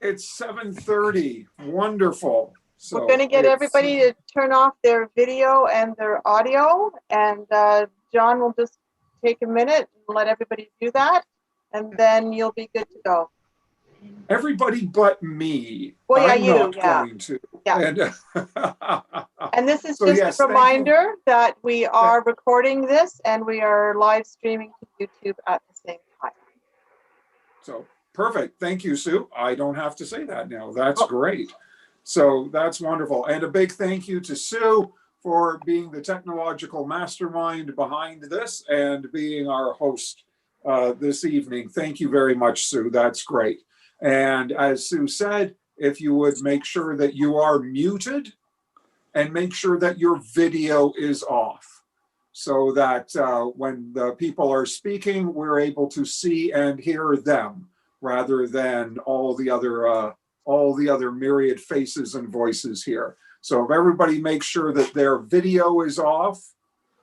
It's 7:30. Wonderful. So we're going to get everybody to turn off their video and their audio, and John will just take a minute and let everybody do that, and then you'll be good to go. Everybody but me. Well, yeah, I'm not going to. Yeah. And this is so just yes, a reminder that we are recording this and we are live streaming to YouTube at the same time. So perfect. Thank you, Sue. I don't have to say that now. That's great. So that's wonderful. And a big thank you to Sue for being the technological mastermind behind this and being our host this evening. Thank you very much, Sue. That's great. And as Sue said, if you would make sure that you are muted and make sure that your video is off so that when the people are speaking, we're able to see and hear them rather than all the other myriad faces and voices here. So if everybody makes sure that their video is off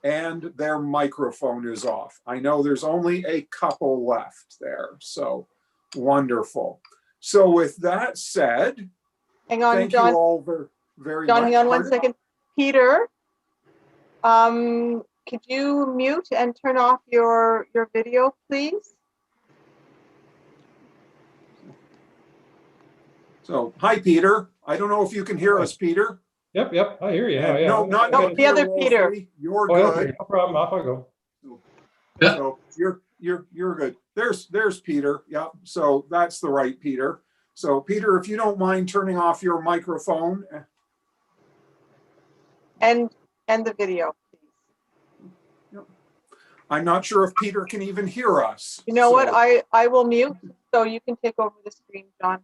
and their microphone is off. I know there's only a couple left there, so wonderful. So with that said, hang on, thank John, you all very John, much. hang on one second. Peter, could you mute and turn off your video, please? So, hi, Peter. I don't know if you can hear us, Peter. Yep, I hear you. Yeah. No, not the other Peter. You're good. No problem. Off I go. So you're good. There's Peter. Yeah. So that's the right Peter. So Peter, if you don't mind turning off your microphone. And the video, please. I'm not sure if Peter can even hear us. You know what? I will mute so you can take over the screen, John.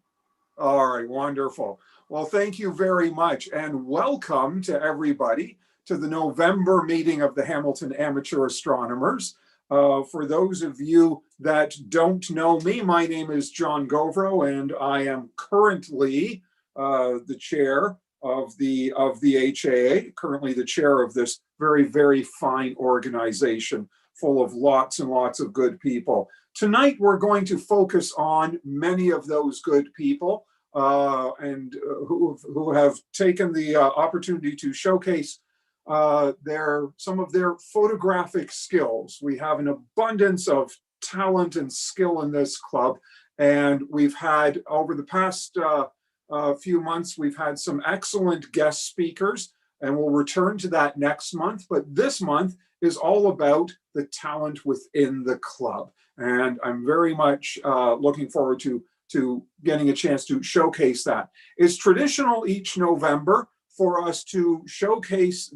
All right, wonderful. Well, thank you very much and welcome to everybody to the November meeting of the Hamilton Amateur Astronomers. For those of you that don't know me, my name is John Govro and I am currently the chair of the HAA, currently the chair of this very, very fine organization full of lots and lots of good people. Tonight, we're going to focus on many of those good people and who have taken the opportunity to showcase some of their photographic skills. We have an abundance of talent and skill in this club, and we've had over the past few months, we've had some excellent guest speakers, and we'll return to that next month. But this month is all about the talent within the club. And I'm very much looking forward to getting a chance to showcase that. It's traditional each November for us to showcase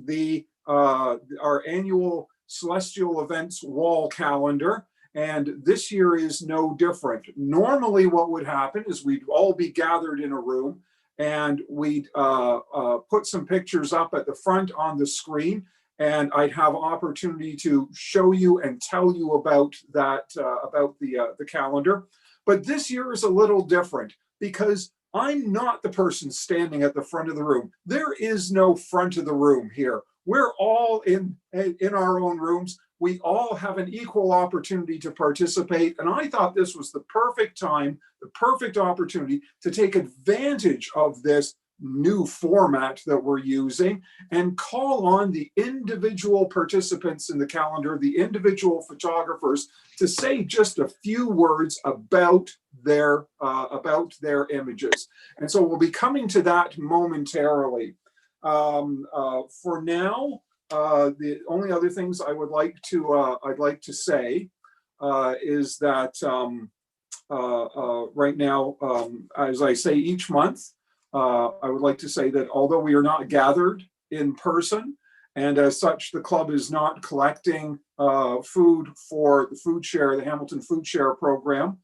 our annual celestial events wall calendar. And this year is no different. Normally what would happen is we'd all be gathered in a room and we'd put some pictures up at the front on the screen, and I'd have opportunity to show you and tell you about that, about the calendar. But this year is a little different because I'm not the person standing at the front of the room. There is no front of the room here. We're all in our own rooms. We all have an equal opportunity to participate. And I thought this was the perfect time, the perfect opportunity to take advantage of this new format that we're using and call on the individual participants in the calendar, the individual photographers, to say just a few words about their images. And so we'll be coming to that momentarily. For now, the only other things I would like to say is that right now, as I say each month, I would like to say that although we are not gathered in person, and as such, the club is not collecting food for the food share, the Hamilton Food Share program,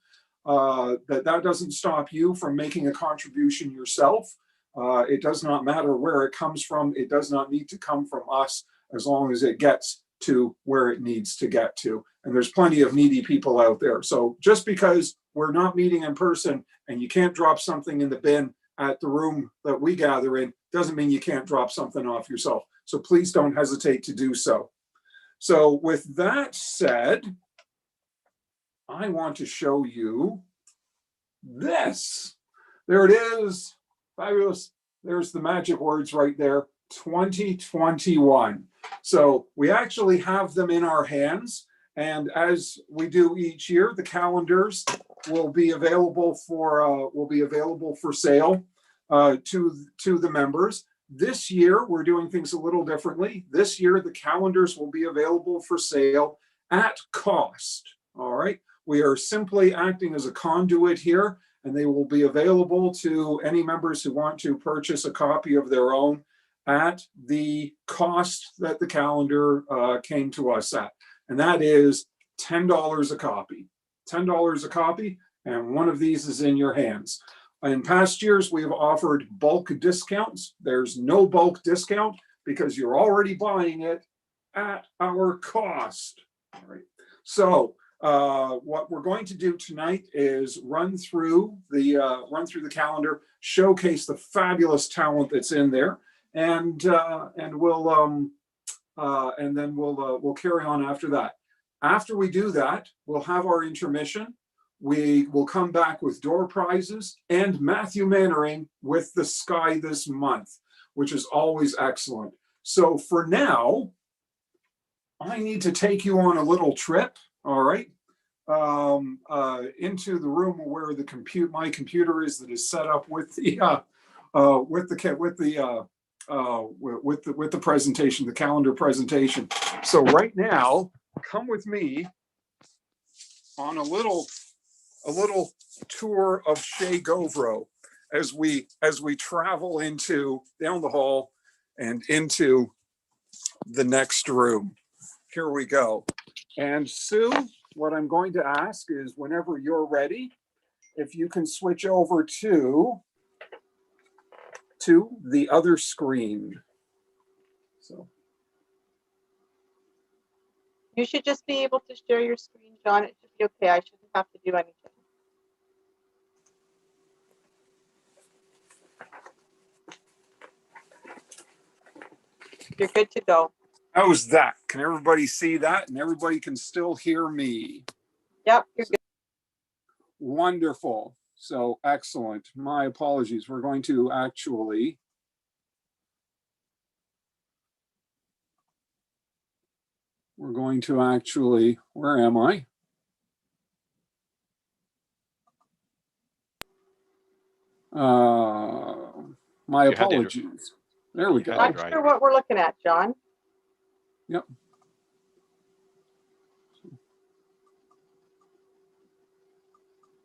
that doesn't stop you from making a contribution yourself. It does not matter where it comes from. It does not need to come from us as long as it gets to where it needs to get to. And there's plenty of needy people out there. So just because we're not meeting in person and you can't drop something in the bin at the room that we gather in, doesn't mean you can't drop something off yourself. So please don't hesitate to do so. So with that said, I want to show you this. There it is. Fabulous. There's the magic words right there. 2021. So we actually have them in our hands. And as we do each year, the calendars will be available for sale to the members. This year, we're doing things a little differently. This year, the calendars will be available for sale at cost. All right. We are simply acting as a conduit here, and they will be available to any members who want to purchase a copy of their own at the cost that the calendar came to us at. And that is $10 a copy. $10 a copy, and one of these is in your hands. In past years, we have offered bulk discounts. There's no bulk discount because you're already buying it at our cost. All right. So what we're going to do tonight is run through the calendar, showcase the fabulous talent that's in there, and then we'll carry on after that. After we do that, we'll have our intermission. We will come back with door prizes and Matthew Mannering with the sky this month, which is always excellent. So for now, I need to take you on a little trip, all right, into the room where my computer is that is set up with the presentation, the calendar presentation. So right now, come with me on a little tour of Chez Gauvreau as we travel down the hall and into the next room. Here we go. And Sue, what I'm going to ask is whenever you're ready, if you can switch over to the other screen. So You should just be able to share your screen, John. It should be okay. I shouldn't have to do anything. You're good to go. how's that? Can everybody see that? And everybody can still hear me? Yep, you're good. Wonderful. So excellent. My apologies. We're going to actually where am I? My apologies. There we go. Not sure what we're looking at, John. Yep.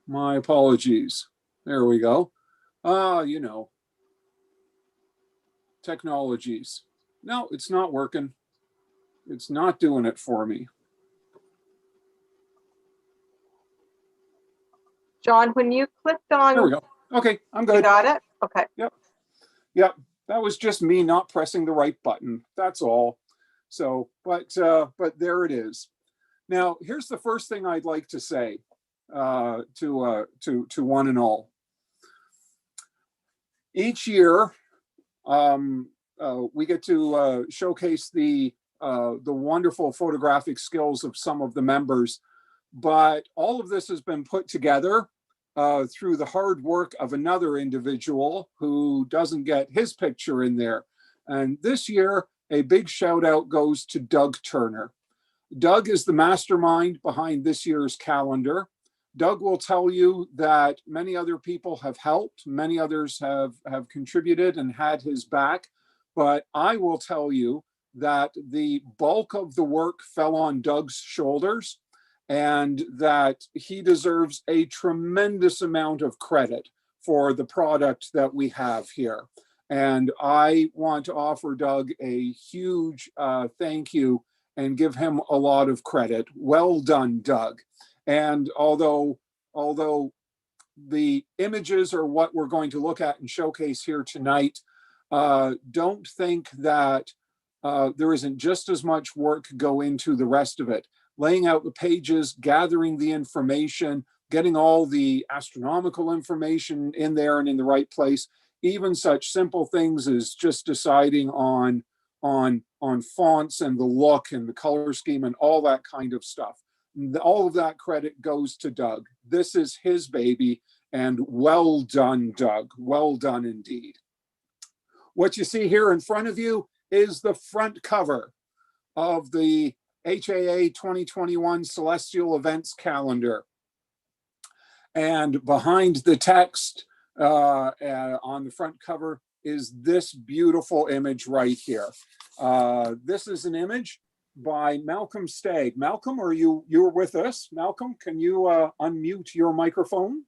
My apologies. There we go. Technologies. No, it's not working. It's not doing it for me. John, when you clicked on... There we go. Okay, I'm good. You got it? Okay. Yep. That was just me not pressing the right button. That's all. So, but there it is. Now, here's the first thing I'd like to say to one and all. Each year, we get to showcase the wonderful photographic skills of some of the members, but all of this has been put together through the hard work of another individual who doesn't get his picture in there. And this year, a big shout out goes to Doug Turner. Doug is the mastermind behind this year's calendar. Doug will tell you that many other people have helped, many others have contributed and had his back, but I will tell you that the bulk of the work fell on Doug's shoulders, and that he deserves a tremendous amount of credit for the product that we have here. And I want to offer Doug a huge thank you and give him a lot of credit. Well done, Doug. And although the images are what we're going to look at and showcase here tonight, don't think that there isn't just as much work go into the rest of it. Laying out the pages, gathering the information, getting all the astronomical information in there and in the right place, even such simple things as just deciding on fonts and the look and the color scheme and all that kind of stuff. All of that credit goes to Doug. This is his baby, And well done, Doug. Well done indeed. What you see here in front of you is the front cover of the HAA 2021 Celestial Events Calendar. And behind the text on the front cover is this beautiful image right here. This is an image by Malcolm Stagg. Malcolm, are you're with us? Malcolm, can you unmute your microphone?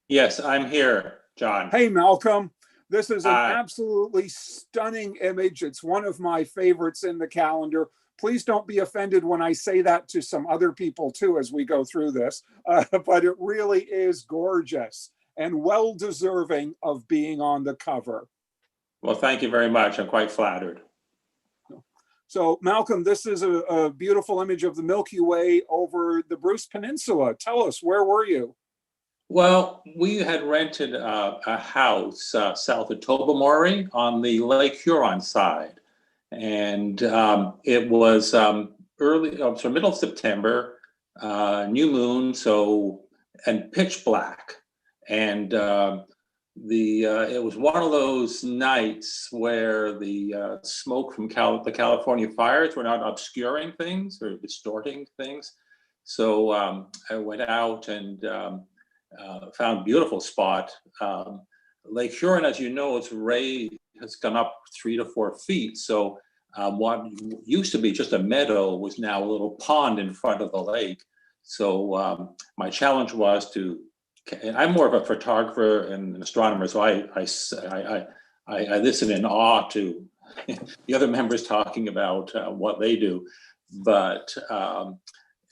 Yes, I'm here, John. Hey, Malcolm. This is an absolutely stunning image. It's one of my favorites in the calendar. Please don't be offended when I say that to some other people too as we go through this, but it really is gorgeous and well deserving of being on the cover. Well, thank you very much. I'm quite flattered. So Malcolm, this is a beautiful image of the Milky Way over the Bruce Peninsula. Tell us, where were you? Well, we had rented a house south of Tobermory on the Lake Huron side. And it was early, so middle of September, new moon, and pitch black. And it was one of those nights where the smoke from the California fires were not obscuring things or distorting things. So I went out and found a beautiful spot. Lake Huron, as you know, its ray has gone up 3 to 4 feet. So what used to be just a meadow was now a little pond in front of the lake. So my challenge was and I'm more of a photographer and an astronomer, so I listen in awe to the other members talking about what they do. But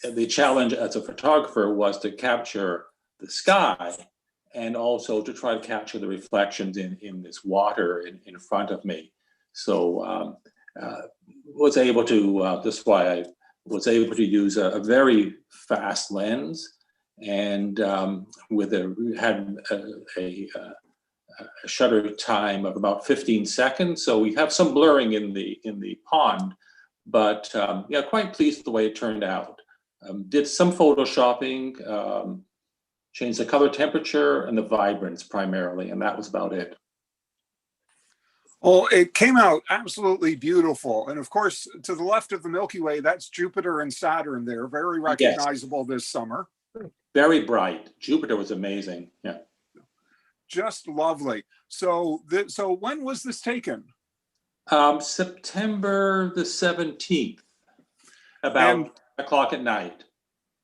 the challenge as a photographer was to capture the sky and also to try to capture the reflections in this water in front of me. So was able to, that's why I was able to use a very fast lens and had a shutter time of about 15 seconds. So we have some blurring in the pond, but yeah, quite pleased with the way it turned out. Did some photoshopping, changed the color temperature and the vibrance primarily, and that was about it. Well, it came out absolutely beautiful. And of course, to the left of the Milky Way, that's Jupiter and Saturn there, very recognizable this summer. Very bright. Jupiter was amazing. Yeah. Just lovely. So, so when was this taken? September the 17th, about 10 o'clock at night.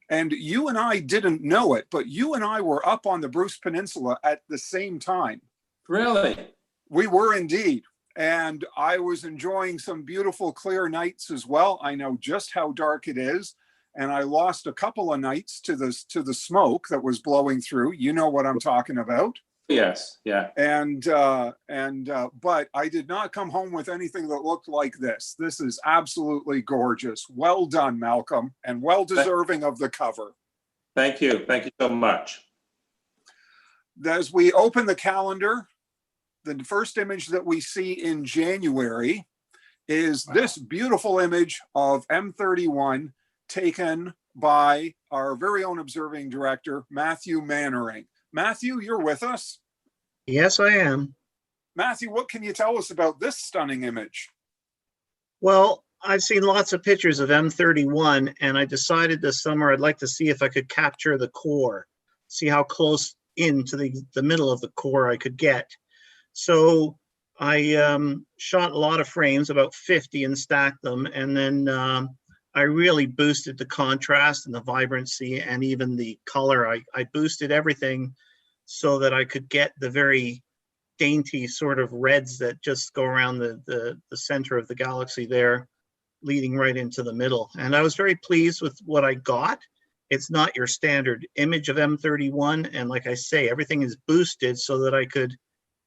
And you and I didn't know it, but you and I were up on the Bruce Peninsula at the same time. Really? We were indeed. And I was enjoying some beautiful clear nights as well. I know just how dark it is. And I lost a couple of nights to the smoke that was blowing through. You know what I'm talking about. Yes, yeah. But I did not come home with anything that looked like this. This is absolutely gorgeous. Well done, Malcolm, and well deserving of the cover. Thank you. Thank you so much. As we open the calendar, the first image that we see in January is this beautiful image of M31 taken by our very own observing director, Matthew Mannering. Matthew, you're with us? Yes, I am. Matthew, what can you tell us about this stunning image? Well, I've seen lots of pictures of M31, and I decided this summer I'd like to see if I could capture the core, see how close into the middle of the core I could get. So I shot a lot of frames, about 50, and stacked them, and then I really boosted the contrast and the vibrancy and even the color. I boosted everything so that I could get the very dainty sort of reds that just go around the center of the galaxy there, leading right into the middle. And I was very pleased with what I got. It's not your standard image of M31. And like I say, everything is boosted so that I could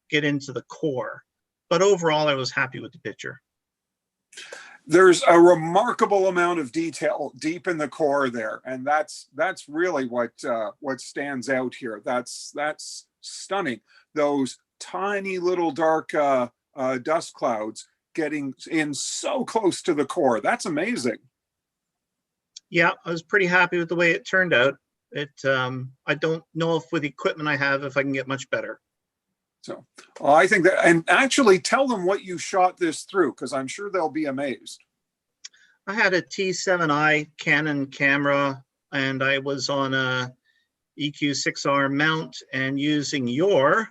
get into the core. But overall, I was happy with the picture. There's a remarkable amount of detail deep in the core there, and that's really what stands out here. That's stunning. Those tiny little dark dust clouds getting in so close to the core. That's amazing. Yeah, I was pretty happy with the way it turned out. I don't know if with the equipment I have, if I can get much better. So I think that, and actually tell them what you shot this through, because I'm sure they'll be amazed. I had a T7i Canon camera, and I was on a EQ6R mount and using your,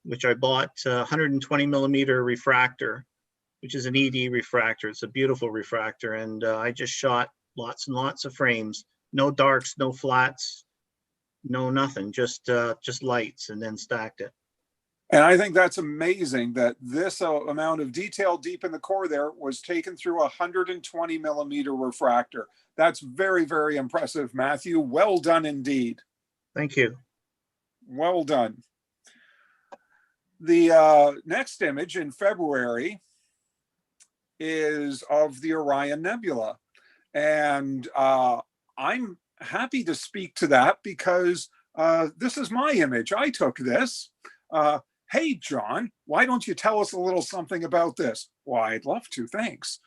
which I bought, 120 millimeter refractor, which is an ED refractor. It's a beautiful refractor, and I just shot lots and lots of frames. No darks, no flats, no nothing, just lights, and then stacked it. And I think that's amazing that this amount of detail deep in the core there was taken through a 120 millimeter refractor. That's very, very impressive, Matthew. Well done indeed. Thank you. Well done. The next image in February is of the Orion Nebula. And I'm happy to speak to that because this is my image. I took this. Hey, John, why don't you tell us a little something about this? Why, I'd love to, thanks.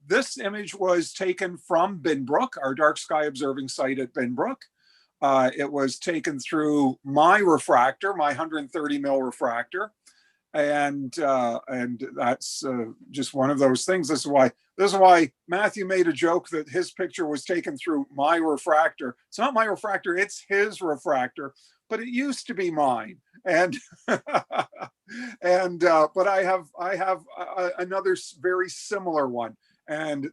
This image was taken from Binbrook, our dark sky observing site at Binbrook. It was taken through my refractor, my 130 mil refractor. And that's just one of those things. This is why Matthew made a joke that his picture was taken through my refractor. It's not my refractor, it's his refractor, but it used to be mine. And but I have another very similar one, and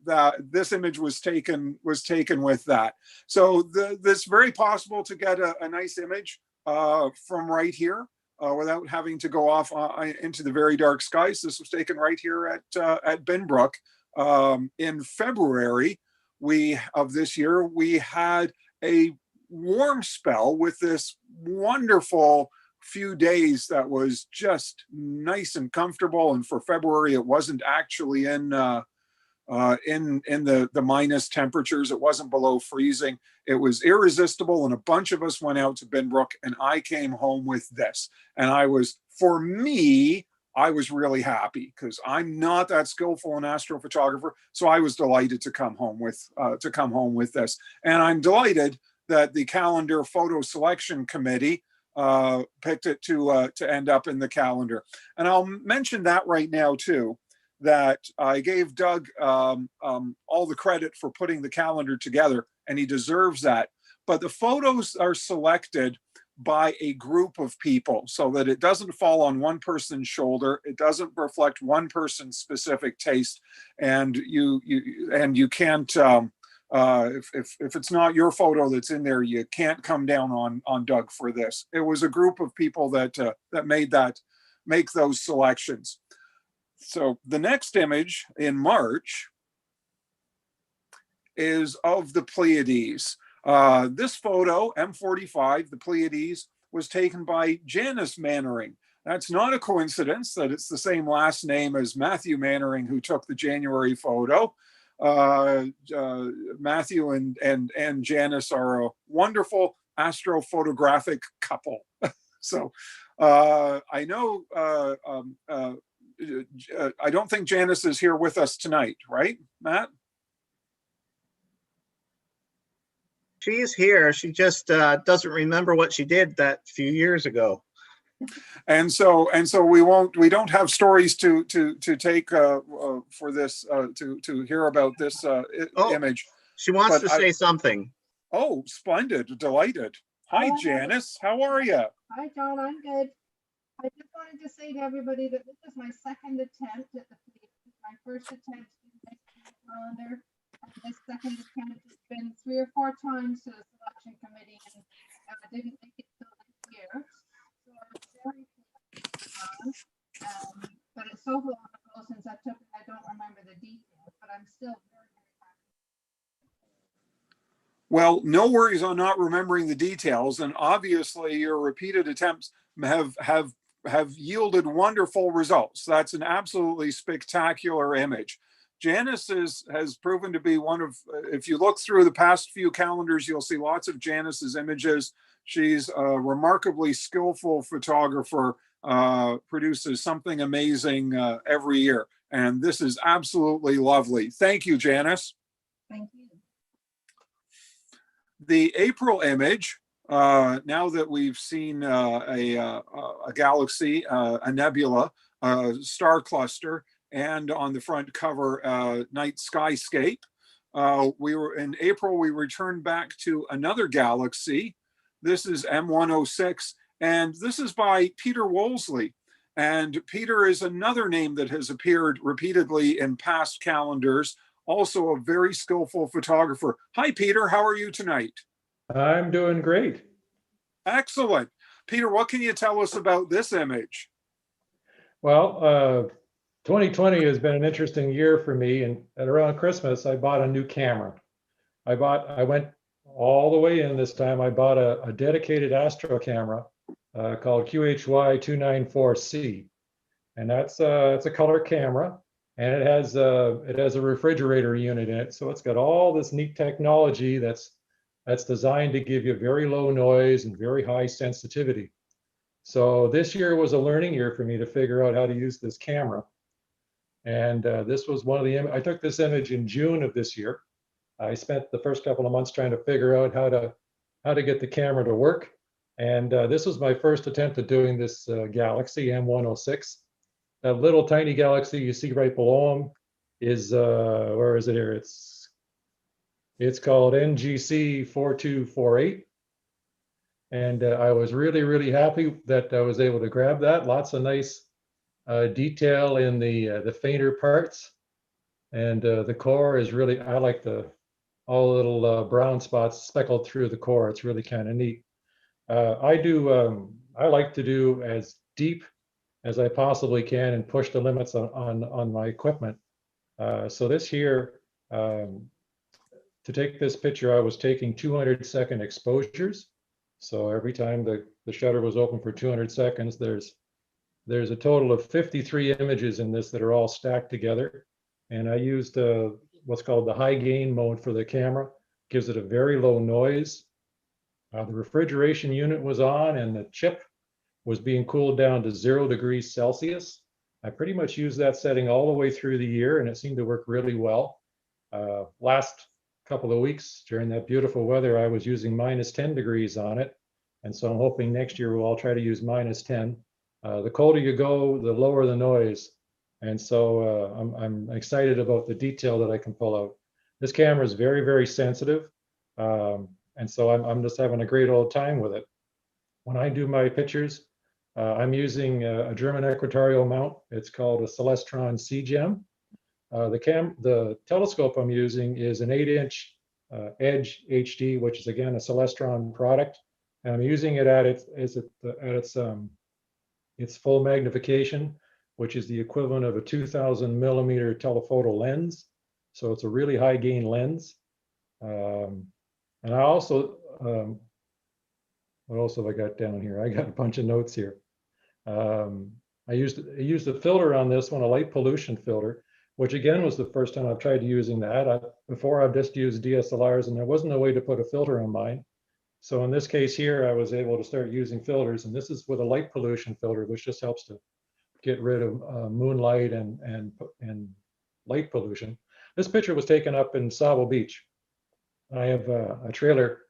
this image was taken with that. So this very possible to get a nice image from right here. Without having to go off into the very dark skies. This was taken right here at Binbrook. In February of this year, we had a warm spell with this wonderful few days that was just nice and comfortable. And for February, it wasn't actually in the minus temperatures. It wasn't below freezing. It was irresistible, and a bunch of us went out to Binbrook, and I came home with this. And I was really happy because I'm not that skillful an astrophotographer, so I was delighted to come home with this. And I'm delighted that the calendar photo selection committee picked it to end up in the calendar. And I'll mention that right now too, that I gave Doug all the credit for putting the calendar together, and he deserves that. But the photos are selected by a group of people so that it doesn't fall on one person's shoulder. It doesn't reflect one person's specific taste, and you can't. If it's not your photo that's in there, you can't come down on Doug for this. It was a group of people that make those selections. So the next image in March is of the Pleiades. This photo, M45, the Pleiades, was taken by Janice Mannering. That's not a coincidence that it's the same last name as Matthew Mannering, who took the January photo. Matthew and Janice are a wonderful astrophotographic couple. So I know, I don't think Janice is here with us tonight, right, Matt? She's here. She just doesn't remember what she did that few years ago. And so we don't have stories to take for this to hear about this image. She wants to say something. Oh, splendid! Delighted. Hi, Janice. How are you? Hi, John. I'm good. I just wanted to say to everybody that this is my second attempt at the Pleiades. My first attempt in the calendar. This second attempt has been 3 or 4 times to the selection committee, and I didn't make it till this year. So I'm very pleased. But it's so long ago since I took it, I don't remember the details, but I'm still very, very happy. Well, no worries on not remembering the details, and obviously your repeated attempts have yielded wonderful results. That's an absolutely spectacular image. Janice has proven to be one of, if you look through the past few calendars, you'll see lots of Janice's images. She's a remarkably skillful photographer, produces something amazing every year. And this is absolutely lovely. Thank you, Janice. Thank you. The April image, now that we've seen a galaxy, a nebula, a star cluster, and on the front cover, night skyscape, we were in April, we returned back to another galaxy. This is M106, and this is by Peter Woolsey. And Peter is another name that has appeared repeatedly in past calendars, also a very skillful photographer. Hi, Peter, how are you tonight? I'm doing great. Excellent. Peter, what can you tell us about this image? Well, 2020 has been an interesting year for me, and at around Christmas, I bought a new camera. I went all the way in this time. I bought a dedicated astro camera called QHY294C, and it's a color camera, and it has a refrigerator unit in it. So it's got all this neat technology that's designed to give you very low noise and very high sensitivity. So this year was a learning year for me to figure out how to use this camera. And this was one of the, I took this image in June of this year. I spent the first couple of months trying to figure out how to get the camera to work. And this was my first attempt at doing this galaxy M106. That little tiny galaxy you see right below him is, where is it here? It's called NGC 4248. And I was really, really happy that I was able to grab that. Lots of nice detail in the fainter parts. And the core is really, I like all the little brown spots speckled through the core. It's really kind of neat. I like to do as deep as I possibly can and push the limits on my equipment. So this here, to take this picture, I was taking 200-second exposures. So every time the shutter was open for 200 seconds, there's a total of 53 images in this that are all stacked together. And I used what's called the high gain mode for the camera. Gives it a very low noise. The refrigeration unit was on and the chip was being cooled down to 0 degrees Celsius. I pretty much used that setting all the way through the year, and it seemed to work really well. Last couple of weeks during that beautiful weather, I was using -10 degrees on it. And so I'm hoping next year we'll all try to use -10. The colder you go, the lower the noise. And so I'm excited about the detail that I can pull out. This camera is very, very sensitive. And so I'm just having a great old time with it. When I do my pictures, I'm using a German equatorial mount. It's called a Celestron C-Gem. The telescope I'm using is an 8-inch Edge HD, which is again a Celestron product. And I'm using it at its full magnification, which is the equivalent of a 2,000 millimeter telephoto lens. So it's a really high gain lens. And I also, what else have I got down here? I got a bunch of notes here. I used a filter on this one, a light pollution filter, which again was the first time I've tried using that. Before I've just used DSLRs and there wasn't a way to put a filter on mine. So in this case here, I was able to start using filters, and this is with a light pollution filter, which just helps to get rid of moonlight and light pollution. This picture was taken up in Sabo Beach. I have a trailer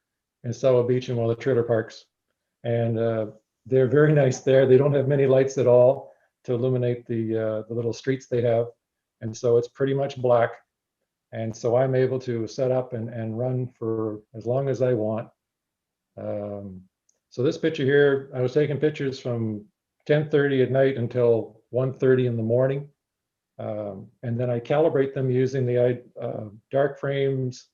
in Sabo Beach in one of the trailer parks, and they're very nice there. They don't have many lights at all to illuminate the little streets they have, and so it's pretty much black. And so I'm able to set up and run for as long as I want. So this picture here, I was taking pictures from 10:30 at night until 1:30 in the morning. And then I calibrate them using the dark frames,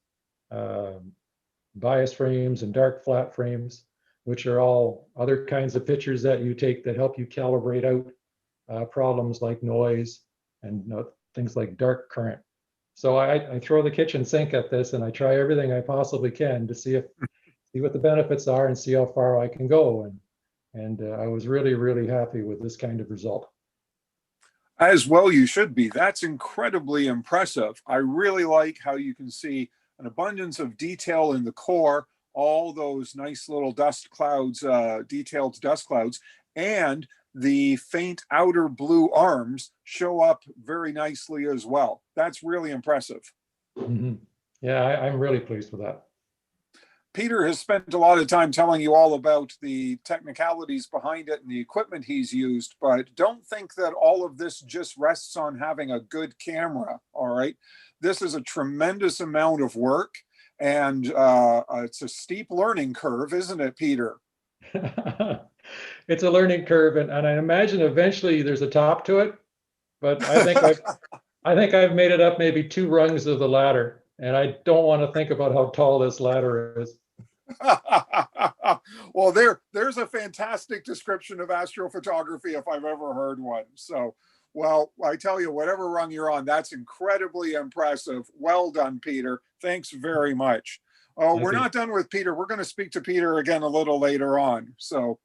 bias frames, and dark flat frames, which are all other kinds of pictures that you take that help you calibrate out problems like noise and things like dark current. So I throw the kitchen sink at this and I try everything I possibly can to see what the benefits are and see how far I can go. And I was really, really happy with this kind of result. As well you should be. That's incredibly impressive. I really like how you can see an abundance of detail in the core, all those nice little dust clouds, detailed dust clouds, and the faint outer blue arms show up very nicely as well. That's really impressive. Mm-hmm. Yeah, I'm really pleased with that. Peter has spent a lot of time telling you all about the technicalities behind it and the equipment he's used, but don't think that all of this just rests on having a good camera, all right? This is a tremendous amount of work, and it's a steep learning curve, isn't it, Peter? It's a learning curve, and I imagine eventually there's a top to it, but I think I've made it up maybe 2 rungs of the ladder, and I don't want to think about how tall this ladder is. Well, there's a fantastic description of astrophotography if I've ever heard one. So, well, I tell you, whatever rung you're on, that's incredibly impressive. Well done, Peter. Thanks very much. Oh, we're not done with Peter. We're going to speak to Peter again a little later on. So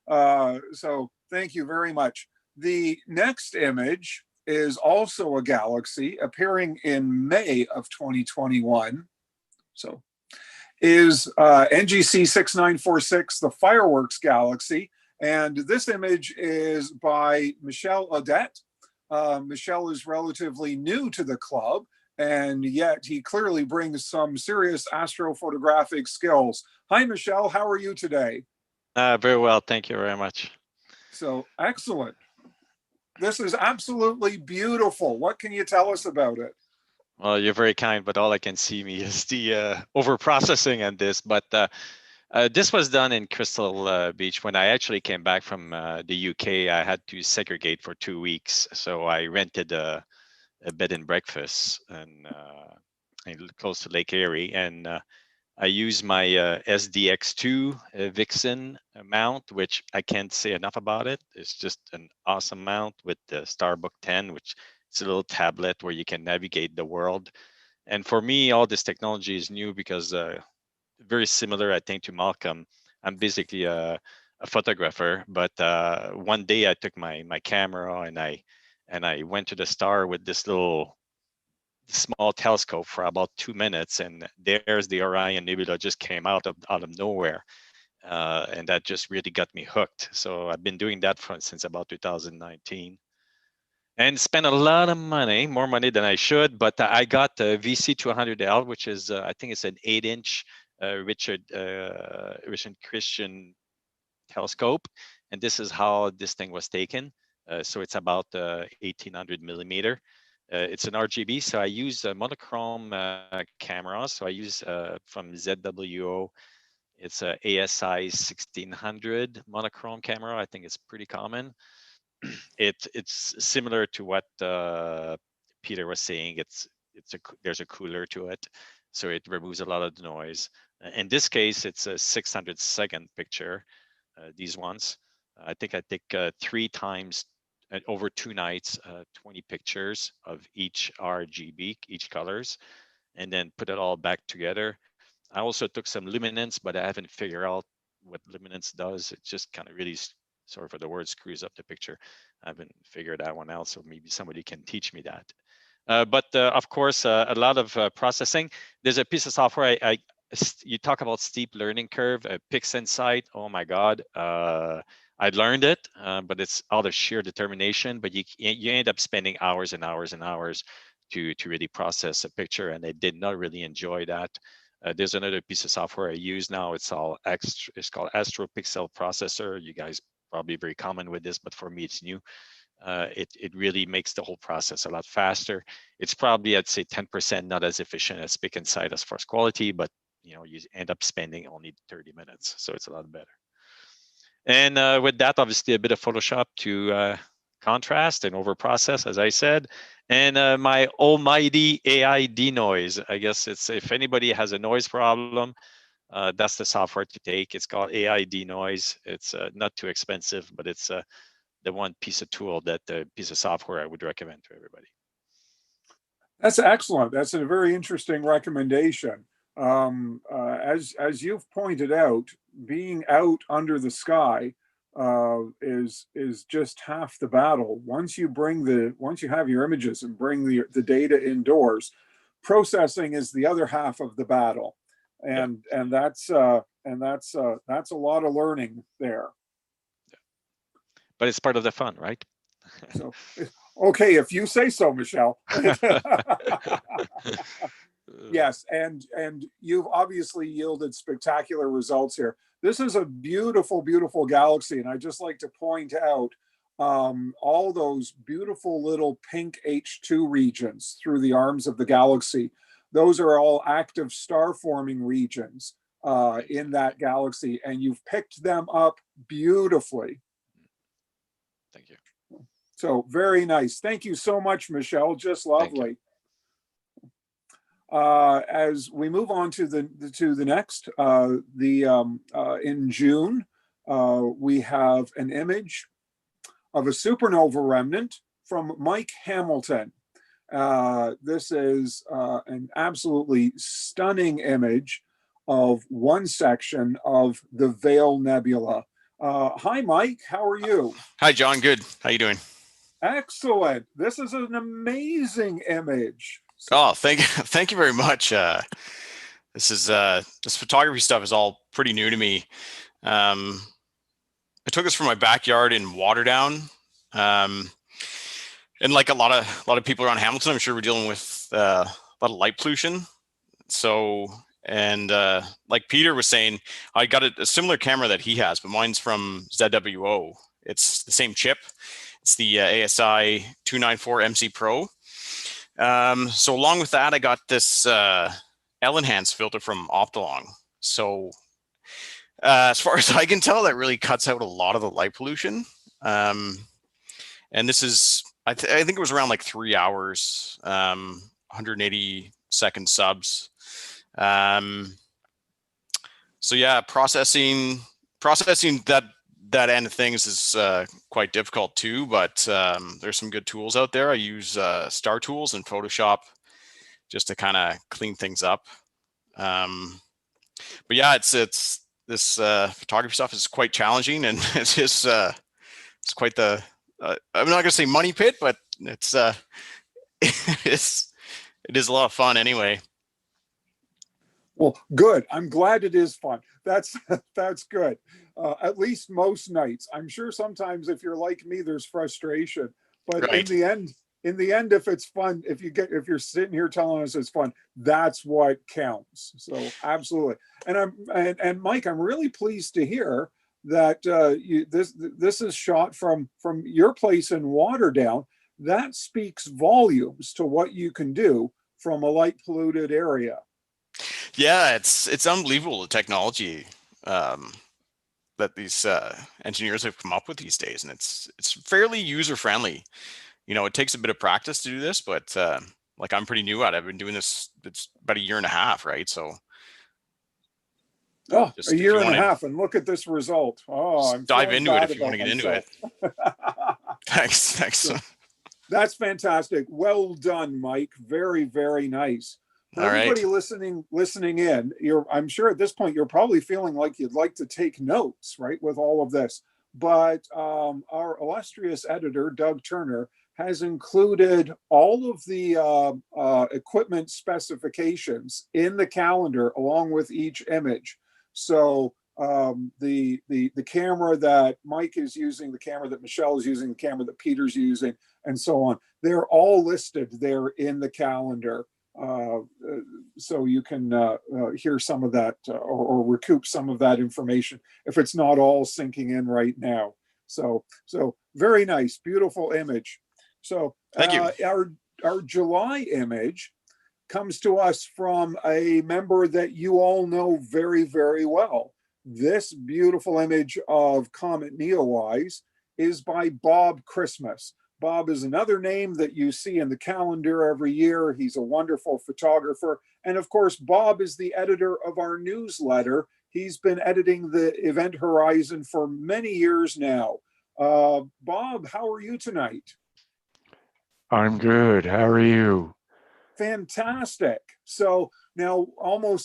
thank you very much. The next image is also a galaxy appearing in May of 2021. So is NGC 6946, the Fireworks Galaxy. And this image is by Michel Odette. Michel is relatively new to the club, and yet he clearly brings some serious astrophotographic skills. Hi, Michel, how are you today? Very well, thank you very much. So, excellent. This is absolutely beautiful. What can you tell us about it? Well, you're very kind, but all I can see me is the over-processing on this. But this was done in Crystal Beach. When I actually came back from the UK, I had to segregate for 2 weeks. So I rented a bed and breakfast and close to Lake Erie. And I use my SDX2 Vixen mount, which I can't say enough about it. It's just an awesome mount with the Starbook 10, which it's a little tablet where you can navigate the world. And for me, all this technology is new because very similar, I think, to Malcolm. I'm basically a photographer, but one day I took my camera and I went to the star with this little small telescope for about 2 minutes, and there's the Orion Nebula just came out of nowhere, and that just really got me hooked. So I've been doing that since about 2019, and spent a lot of money, more money than I should. But I got the VC200L, which is I think it's an 8-inch Richard Christian telescope, and this is how this thing was taken. So it's about 1800 millimeter. It's an RGB, so I use a monochrome camera. So I use from ZWO, it's a ASI 1600 monochrome camera. I think it's pretty common. It's similar to what Peter was saying. There's a cooler to it, so it removes a lot of the noise. In this case, it's a 600-second picture. These ones, I think I take 3 times. Over 2 nights, 20 pictures of each RGB, each colors, and then put it all back together. I also took some luminance, but I haven't figured out what luminance does. It just kind of really, sorry for the word, screws up the picture. I haven't figured that one out, so maybe somebody can teach me that. But of course, a lot of processing. There's a piece of software, you talk about steep learning curve, PixInsight, oh my God. I learned it, but it's out of sheer determination. But you end up spending hours and hours and hours to really process a picture, and I did not really enjoy that. There's another piece of software I use now. It's called AstroPixel Processor. You guys probably very common with this, but for me it's new. It really makes the whole process a lot faster. It's probably, I'd say, 10% not as efficient as PixInsight as far as quality, but you end up spending only 30 minutes, so it's a lot better. And with that, obviously, a bit of Photoshop to contrast and overprocess, as I said. And my almighty AI denoise. I guess it's, if anybody has a noise problem, that's the software to take. It's called AI denoise. It's not too expensive, but it's the one piece of tool, piece of software I would recommend to everybody. That's excellent. That's a very interesting recommendation. As you've pointed out, being out under the sky is just half the battle. Once you have your images and bring the data indoors, processing is the other half of the battle, and that's a lot of learning there. But it's part of the fun, right? So, okay, if you say so, Michel. Yes, and you've obviously yielded spectacular results here. This is a beautiful, beautiful galaxy, and I just like to point out all those beautiful little pink H2 regions through the arms of the galaxy. Those are all active star-forming regions in that galaxy, and you've picked them up beautifully. Thank you. So very nice. Thank you so much, Michelle. Just lovely. As we move on to the next, in June, we have an image of a supernova remnant from Mike Hamilton. This is an absolutely stunning image of one section of the Veil Nebula. Hi, Mike. How are you? Hi, John. Good. How you doing? Excellent. This is an amazing image. Oh, thank you very much. This photography stuff is all pretty new to me. I took this from my backyard in Waterdown, and like a lot of people around Hamilton, I'm sure we're dealing with a lot of light pollution. So, and like Peter was saying, I got a similar camera that he has, but mine's from ZWO. It's the same chip. It's the ASI 294 MC Pro. So along with that, I got this L-enhanced filter from Optolong. So as far as I can tell, that really cuts out a lot of the light pollution. And this is, I think it was around like 3 hours, 180 second subs. So yeah, processing that end of things is quite difficult too, but there's some good tools out there. I use Star Tools and Photoshop just to kind of clean things up. But yeah, it's this photography stuff is quite challenging, and it's quite the I'm not gonna say money pit, but it's it is a lot of fun anyway. Well, good. I'm glad it is fun. That's good. At least most nights. I'm sure sometimes if you're like me, there's frustration. But Right. in the end, if it's fun, if you're sitting here telling us it's fun, that's what counts. So absolutely. And Mike, I'm really pleased to hear that this is shot from your place in Waterdown. That speaks volumes to what you can do from a light polluted area. Yeah, it's unbelievable the technology that these engineers have come up with these days, and it's fairly user friendly. You know, it takes a bit of practice to do this, but like I'm pretty new at it. I've been doing this, it's about 1.5 years, right? So just a year and a half, and look at this result. Oh, I'm dive into it if you want to get into it. Thanks. So, that's fantastic. Well done, Mike. Very, very nice. For All right. everybody listening in, I'm sure at this point you're probably feeling like you'd like to take notes, right, with all of this. But our illustrious editor, Doug Turner, has included all of the equipment specifications in the calendar along with each image. So the camera that Mike is using, the camera that Michelle is using, the camera that Peter's using, and so on, they're all listed there in the calendar. So you can hear some of that or recoup some of that information if it's not all sinking in right now. So very nice, beautiful image. So thank you. Our July image comes to us from a member that you all know very, very well. This beautiful image of Comet Neowise is by Bob Christmas. Bob is another name that you see in the calendar every year. He's a wonderful photographer. And of course, Bob is the editor of our newsletter. He's been editing the Event Horizon for many years now. Bob, how are you tonight? I'm good. How are you? Fantastic. So now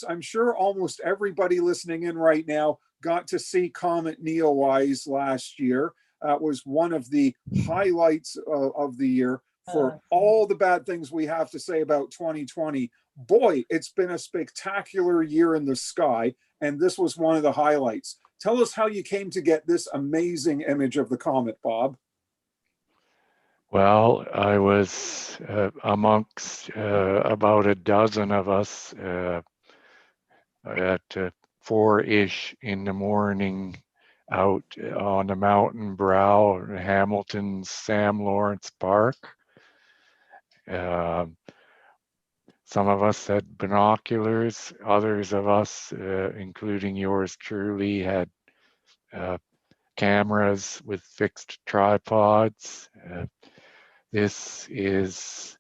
I'm sure almost everybody listening in right now got to see Comet Neowise last year. That was one of the highlights of the year. For all the bad things we have to say about 2020, boy, it's been a spectacular year in the sky, and this was one of the highlights. Tell us how you came to get this amazing image of the comet, Bob. Well, I was amongst about a dozen of us at 4-ish in the morning out on the mountain brow, Hamilton's Sam Lawrence Park. Some of us had binoculars, others of us, including yours truly, had cameras with fixed tripods. This is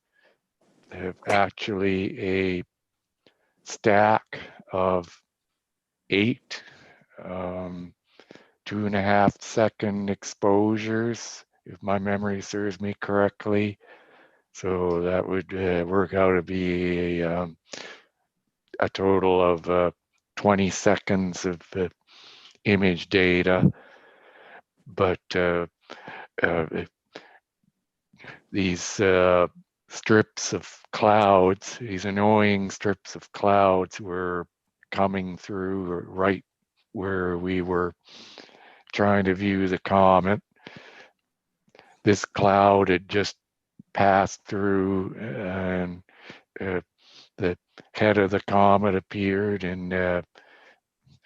actually a stack of 8 2.5-second exposures, if my memory serves me correctly. So that would work out to be a total of 20 seconds of image data. But these strips of clouds, these annoying strips of clouds, were coming through right where we were trying to view the comet. This cloud had just passed through, and the head of the comet appeared, and I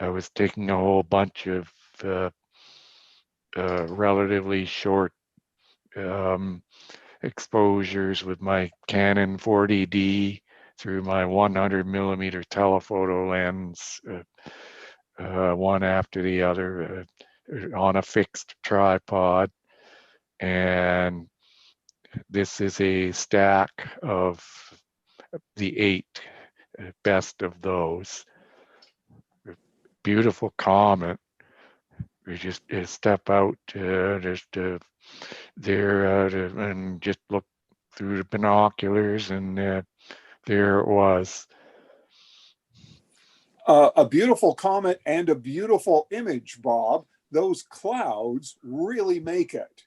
was taking a whole bunch of relatively short exposures with my Canon 40D through my 100mm telephoto lens, one after the other, on a fixed tripod. And this is a stack of the 8 best of those. Beautiful comet. We just step out there and just look through the binoculars, and there it was. A beautiful comet and a beautiful image, Bob. Those clouds really make it,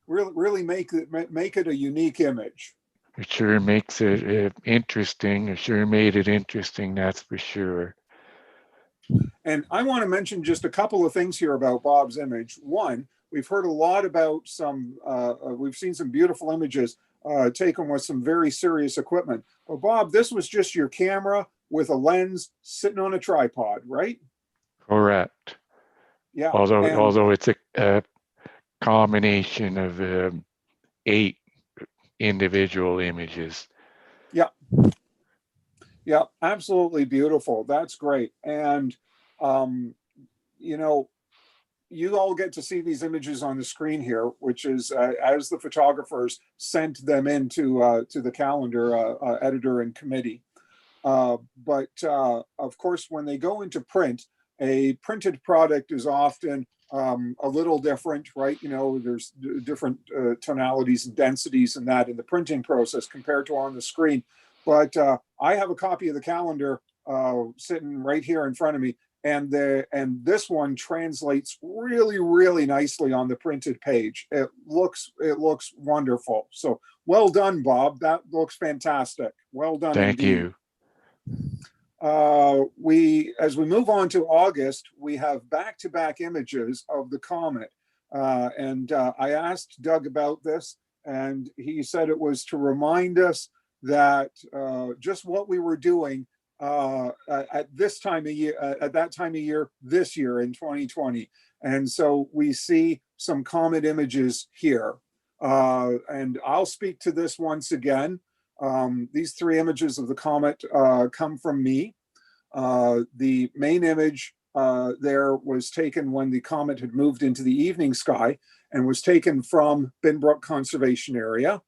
really make it a unique image. It sure makes it interesting. It sure made it interesting, that's for sure. And I want to mention just a couple of things here about Bob's image. One, we've heard a lot about we've seen some beautiful images taken with some very serious equipment. But Bob, this was just your camera with a lens sitting on a tripod, right? Correct. Yeah. Although it's a combination of 8 individual images. Yeah. Yeah, absolutely beautiful. That's great. And you all get to see these images on the screen here, which is as the photographers sent them into to the calendar editor and committee. But of course, when they go into print, a printed product is often a little different, right? There's different tonalities and densities in the printing process compared to on the screen. But I have a copy of the calendar sitting right here in front of me, and this one translates really, really nicely on the printed page. It looks wonderful. So well done, Bob. That looks fantastic. Well done. Thank indeed. you. As we move on to August, we have back-to-back images of the comet. And I asked Doug about this, and he said it was to remind us that just what we were doing at that time of year, this year in 2020. And so we see some comet images here. And I'll speak to this once again. These 3 images of the comet come from me. The main image there was taken when the comet had moved into the evening sky and was taken from Binbrook Conservation Area.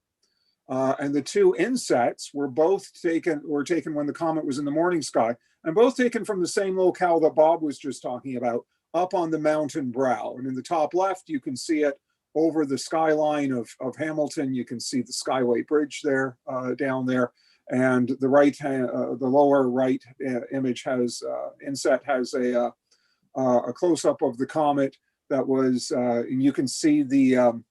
And the 2 insets were taken when the comet was in the morning sky, and both taken from the same locale that Bob was just talking about, up on the mountain brow. And in the top left, you can see it over the skyline of Hamilton. You can see the Skyway Bridge there, down there. And the lower right image inset has a close-up of the comet that was, and you can see the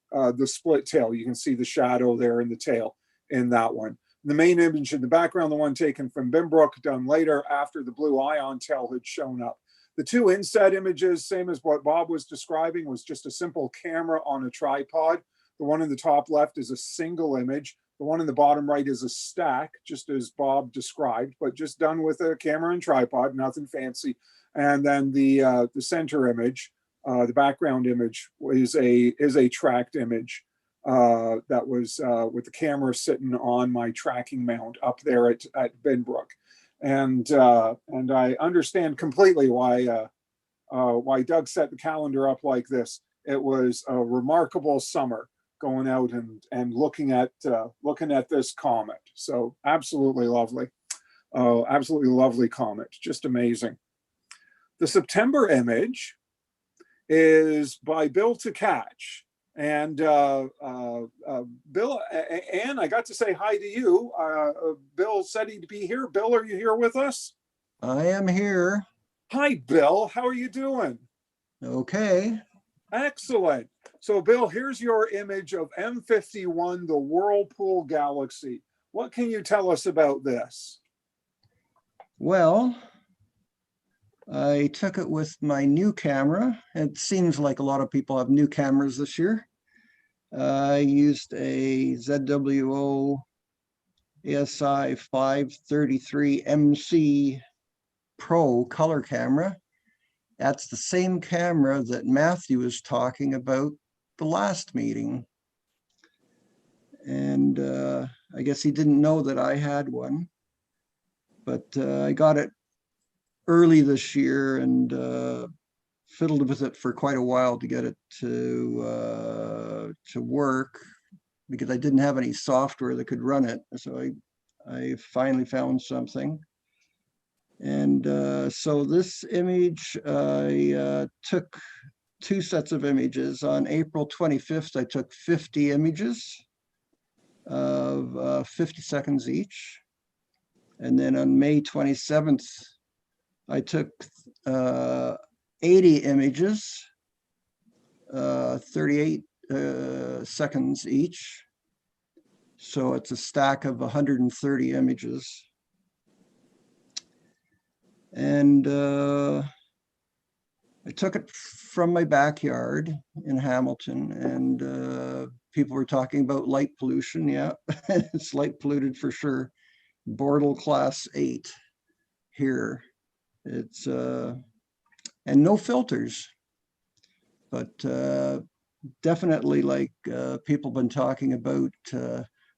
split tail. You can see the shadow there in the tail in that one. The main image in the background, the one taken from Binbrook, done later after the blue ion tail had shown up. The 2 inset images, same as what Bob was describing, was just a simple camera on a tripod. The one in the top left is a single image. The one in the bottom right is a stack, just as Bob described, but just done with a camera and tripod, nothing fancy. And then the center image, the background image, is a tracked image that was with the camera sitting on my tracking mount up there at Binbrook. And I understand completely why Doug set the calendar up like this. It was a remarkable summer going out and looking at this comet. So absolutely lovely, absolutely lovely comet, just amazing. The September image is by Bill to Catch. And Bill, Anne, I got to say hi to you. Bill said he'd be here. Bill, are you here with us? I am here. Hi, Bill. How are you doing? Okay. Excellent. So, Bill, here's your image of M51, the Whirlpool Galaxy. What can you tell us about this? Well, I took it with my new camera. It seems like a lot of people have new cameras this year. I used a ZWO ASI 533 MC Pro color camera. That's the same camera that Matthew was talking about the last meeting. And I guess he didn't know that I had one, but I got it early this year and fiddled with it for quite a while to get it to work, because I didn't have any software that could run it. So I finally found something. And so this image, I took 2 sets of images. On April 25th, I took 50 images of 50 seconds each. And then on May 27th, I took 80 images, 38 seconds each. So it's a stack of 130 images. And I took it from my backyard in Hamilton, and people were talking about light pollution. Yeah, it's light polluted for sure. Bortle class 8 here. It's and no filters, but definitely, like people have been talking about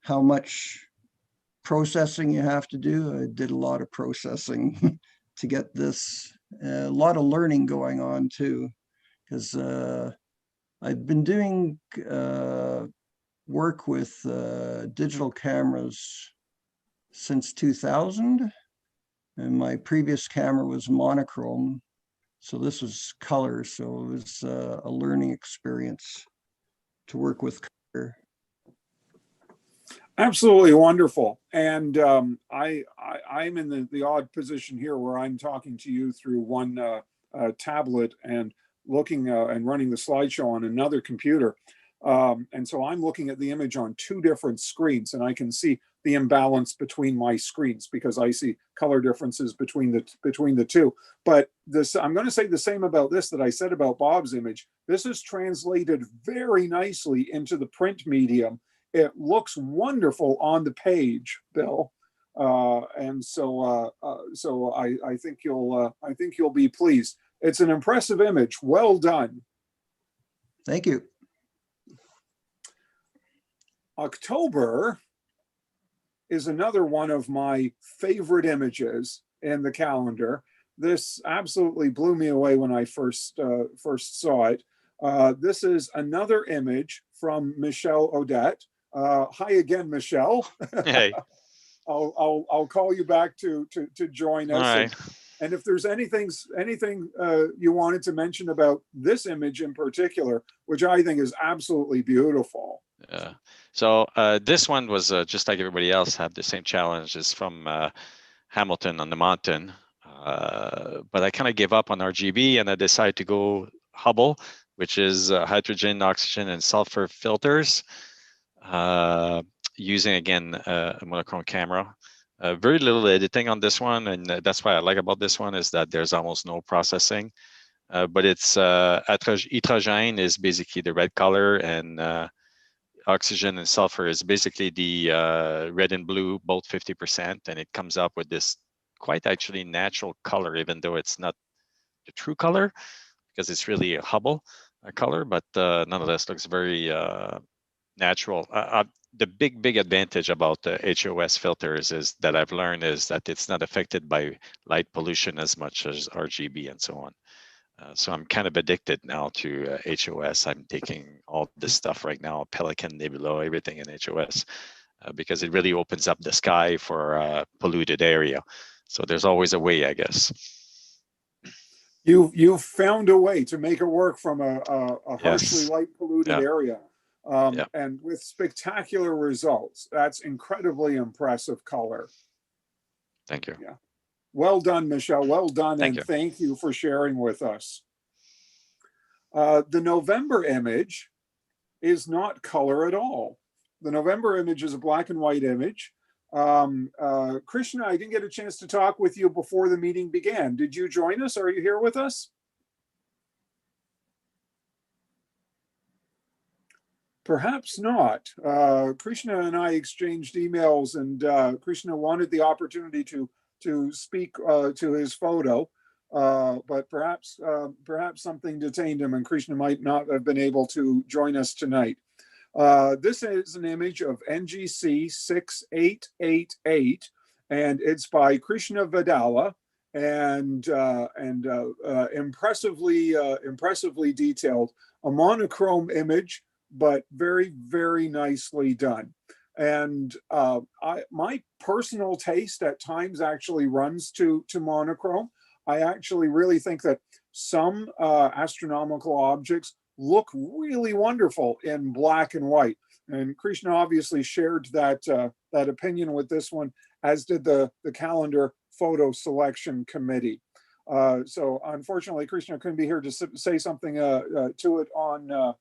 how much processing you have to do. I did a lot of processing to get this. A lot of learning going on too, because I've been doing work with digital cameras since 2000, and my previous camera was monochrome, so this was color, so it was a learning experience to work with color. Absolutely wonderful. And I'm in the odd position here where I'm talking to you through one tablet and looking and running the slideshow on another computer. And so I'm looking at the image on 2 different screens, and I can see the imbalance between my screens because I see color differences between the two. But this, I'm going to say the same about this that I said about Bob's image. This is translated very nicely into the print medium. It looks wonderful on the page, Bill, and so I think you'll be pleased. It's an impressive image. Well done. Thank you. October is another one of my favorite images in the calendar. This absolutely blew me away when I first saw it. This is another image from Michelle Odette. Hi again, Michelle. Hey. I'll call you back to join us. All right. And if there's anything you wanted to mention about this image in particular, which I think is absolutely beautiful. Yeah. So this one was just like everybody else, had the same challenges from Hamilton on the mountain. But I kind of gave up on RGB and I decided to go Hubble, which is hydrogen, oxygen, and sulfur filters, using again a monochrome camera. Very little editing on this one, and that's what I like about this one is that there's almost no processing. But it's hydrogène is basically the red color, and oxygen and sulfur is basically the red and blue, both 50%, and it comes up with this quite actually natural color, even though it's not the true color, because it's really a Hubble color, but nonetheless looks very natural. The big advantage about the HOS filters is that I've learned is that it's not affected by light pollution as much as RGB and so on. So I'm kind of addicted now to HOS. I'm taking all this stuff right now, Pelican, Nebula, everything in HOS, because it really opens up the sky for a polluted area. So there's always a way, I guess. You've found a way to make it work from a harshly Yes. light polluted Yeah. area, and with spectacular results. That's incredibly impressive color. Thank you. Yeah. Well done, Michelle. Well done, Thank and you. thank you for sharing with us. The November image is not color at all. The November image is a black and white image. Krishna, I didn't get a chance to talk with you before the meeting began. Did you join us? Are you here with us? Perhaps not. Krishna and I exchanged emails, and Krishna wanted the opportunity to speak to his photo, but perhaps something detained him, and Krishna might not have been able to join us tonight. This is an image of NGC 6888, and it's by Krishna Vedala, and impressively detailed, a monochrome image, but very, very nicely done. And my personal taste at times actually runs to monochrome. I actually really think that some astronomical objects look really wonderful in black and white. And Krishna obviously shared that opinion with this one, as did the calendar photo selection committee. So unfortunately, Krishna couldn't be here to say something to it on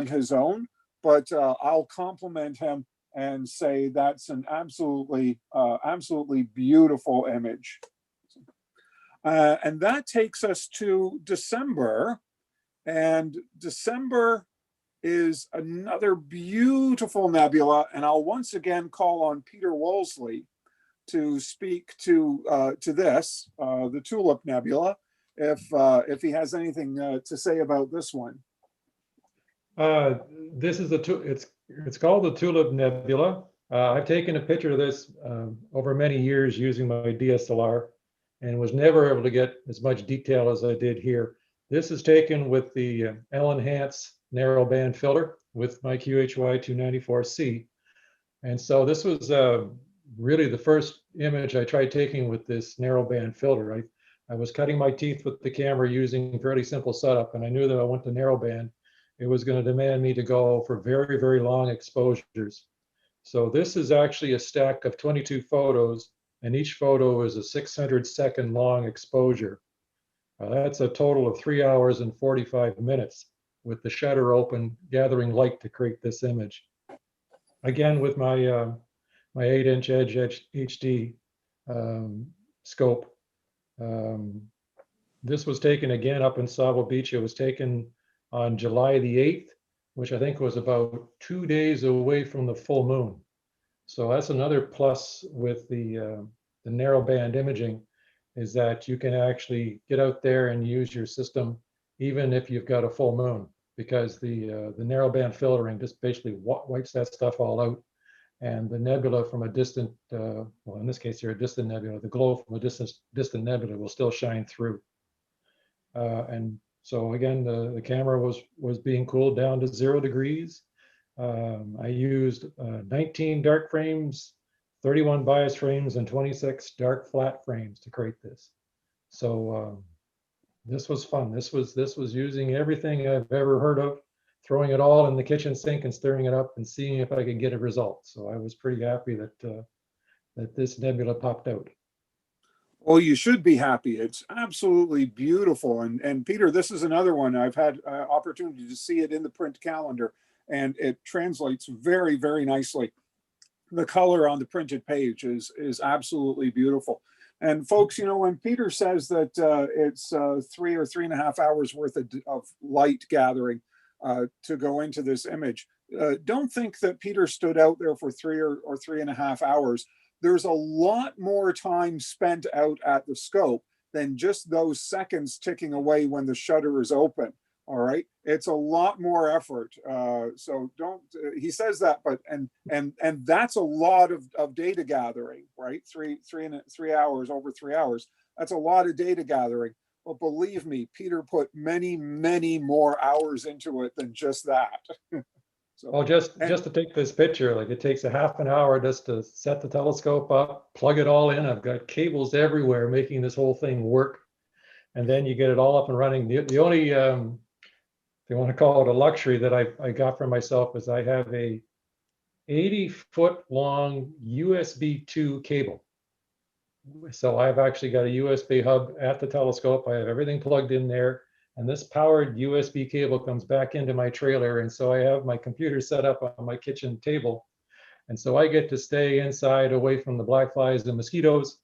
his own, but I'll compliment him and say that's an absolutely beautiful image. And that takes us to December. And December is another beautiful nebula. And I'll once again call on Peter Woolsey to speak to this, the Tulip Nebula, if he has anything to say about this one. This is it's called the Tulip Nebula. I've taken a picture of this over many years using my DSLR, and was never able to get as much detail as I did here. This is taken with the L-enhance narrow band filter with my QHY 294C. And so this was really the first image I tried taking with this narrow band filter. I was cutting my teeth with the camera using a fairly simple setup, and I knew that I went to narrow band. It was going to demand me to go for very, very long exposures. So this is actually a stack of 22 photos, and each photo is a 600-second long exposure. That's a total of 3 hours and 45 minutes with the shutter open, gathering light to create this image. Again, with my 8-inch Edge HD scope. This was taken again up in Savo Beach. It was taken on July the 8th, which I think was about 2 days away from the full moon. So that's another plus with the narrow band imaging, is that you can actually get out there and use your system even if you've got a full moon, because the narrow band filtering just basically wipes that stuff all out, and the nebula from a distant, well, in this case here, a distant nebula, the glow from a distant nebula will still shine through. And so again, the camera was being cooled down to 0 degrees. I used 19 dark frames, 31 bias frames, and 26 dark flat frames to create this. So this was fun. This was using everything I've ever heard of, throwing it all in the kitchen sink and stirring it up and seeing if I could get a result. So I was pretty happy that that this nebula popped out. Well, you should be happy. It's absolutely beautiful. And Peter, this is another one. I've had opportunity to see it in the print calendar, and it translates very, very nicely. The color on the printed page is absolutely beautiful. And folks, you know, when Peter says that it's 3 or 3.5 hours worth of light gathering, to go into this image. Don't think that Peter stood out there for 3 or 3.5 hours. There's a lot more time spent out at the scope than just those seconds ticking away when the shutter is open. All right, it's a lot more effort. So don't. He says that, but and that's a lot of data gathering, right? 3 hours, over 3 hours. That's a lot of data gathering. But believe me, Peter put many more hours into it than just that. So, well, just to take this picture, like it takes a half an hour just to set the telescope up, plug it all in. I've got cables everywhere making this whole thing work, and then you get it all up and running. The only if you want to call it a luxury that I got for myself is I have a 80-foot long USB 2 cable. So I've actually got a USB hub at the telescope. I have everything plugged in there, and this powered USB cable comes back into my trailer. And so I have my computer set up on my kitchen table. And so I get to stay inside away from the black flies and mosquitoes,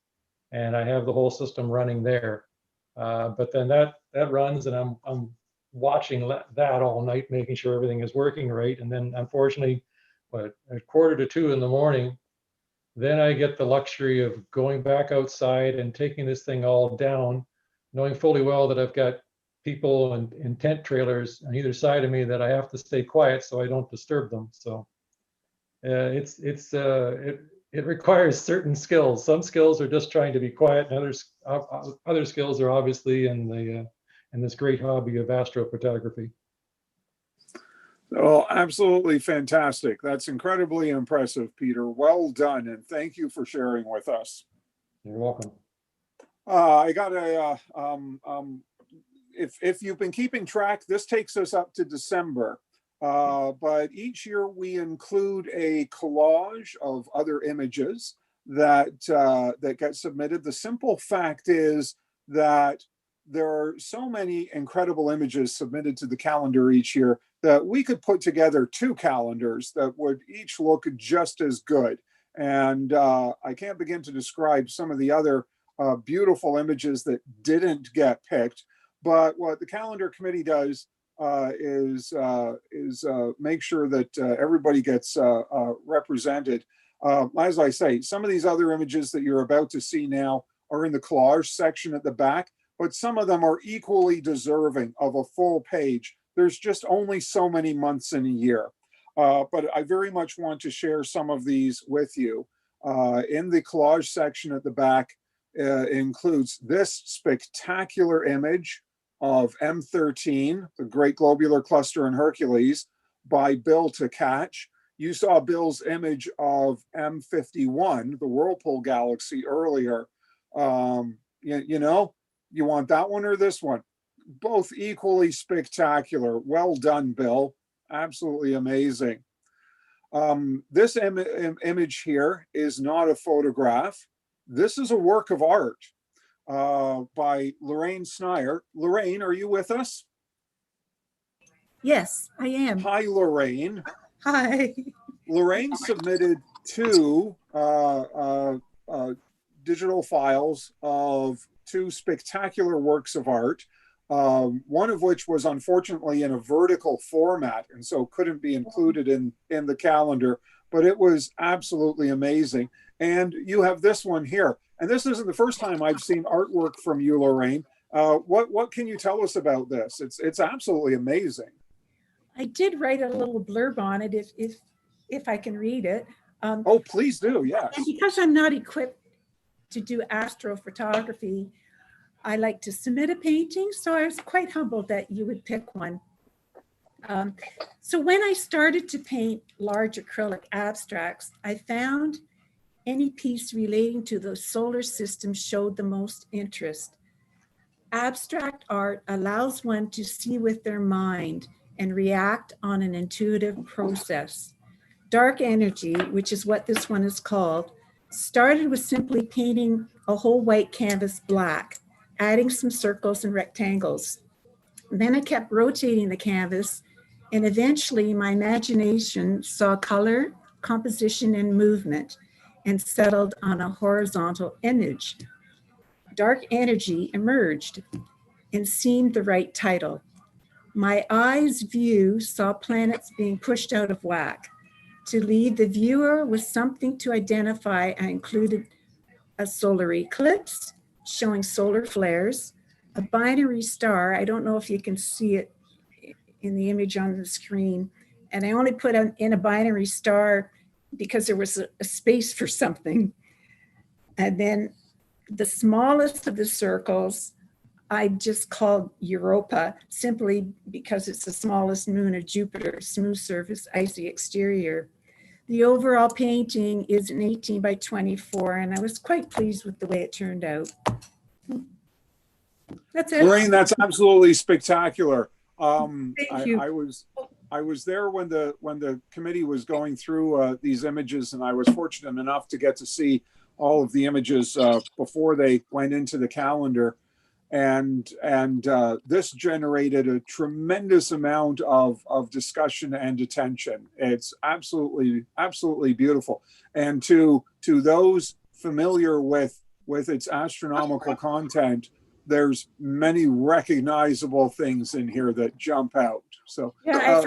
and I have the whole system running there. But then that runs, and I'm watching that all night, making sure everything is working right. And then unfortunately, at 1:45 in the morning, then I get the luxury of going back outside and taking this thing all down, knowing fully well that I've got people in tent trailers on either side of me that I have to stay quiet so I don't disturb them. So it requires certain skills. Some skills are just trying to be quiet, and other skills are obviously in this great hobby of astrophotography. Oh, absolutely fantastic. That's incredibly impressive, Peter. Well done, and thank you for sharing with us. You're welcome. I got if you've been keeping track, this takes us up to December. But each year we include a collage of other images that get submitted. The simple fact is that there are so many incredible images submitted to the calendar each year that we could put together 2 calendars that would each look just as good. And I can't begin to describe some of the other beautiful images that didn't get picked. But what the calendar committee does is make sure that everybody gets represented. As I say, some of these other images that you're about to see now are in the collage section at the back, but some of them are equally deserving of a full page. There's just only so many months in a year. But I very much want to share some of these with you. In the collage section at the back includes this spectacular image of M13, the Great Globular Cluster in Hercules, by Bill Tkach. You saw Bill's image of M51, the Whirlpool Galaxy, earlier. You know, you want that one or this one? Both equally spectacular. Well done, Bill. Absolutely amazing. This image here is not a photograph. This is a work of art by Lorraine Snyder. Lorraine, are you with us? Yes, I am. Hi, Lorraine. Hi. Lorraine submitted 2 digital files of 2 spectacular works of art, one of which was unfortunately in a vertical format and so couldn't be included in the calendar, but it was absolutely amazing. And you have this one here. And this isn't the first time I've seen artwork from you, Lorraine. What can you tell us about this? It's absolutely amazing. I did write a little blurb on it if I can read it. Oh, please do, yes. And because I'm not equipped to do astrophotography, I like to submit a painting, so I was quite humbled that you would pick one. So when I started to paint large acrylic abstracts, I found any piece relating to the solar system showed the most interest. Abstract art allows one to see with their mind and react on an intuitive process. Dark energy, which is what this one is called, started with simply painting a whole white canvas black, adding some circles and rectangles. Then I kept rotating the canvas, and eventually my imagination saw color, composition, and movement, and settled on a horizontal image. Dark energy emerged and seemed the right title. My eye's view saw planets being pushed out of whack. To leave the viewer with something to identify, I included a solar eclipse showing solar flares, a binary star. I don't know if you can see it in the image on the screen. And I only put in a binary star because there was a space for something. And then the smallest of the circles, I just called Europa, simply because it's the smallest moon of Jupiter, smooth surface, icy exterior. The overall painting is an 18 by 24, and I was quite pleased with the way it turned out. That's it. Lorraine, that's absolutely spectacular. Thank you. I was there when the committee was going through these images, and I was fortunate enough to get to see all of the images before they went into the calendar. And this generated a tremendous amount of discussion and attention. It's absolutely beautiful. And to those familiar with its astronomical content, there's many recognizable things in here that jump out. So yeah, I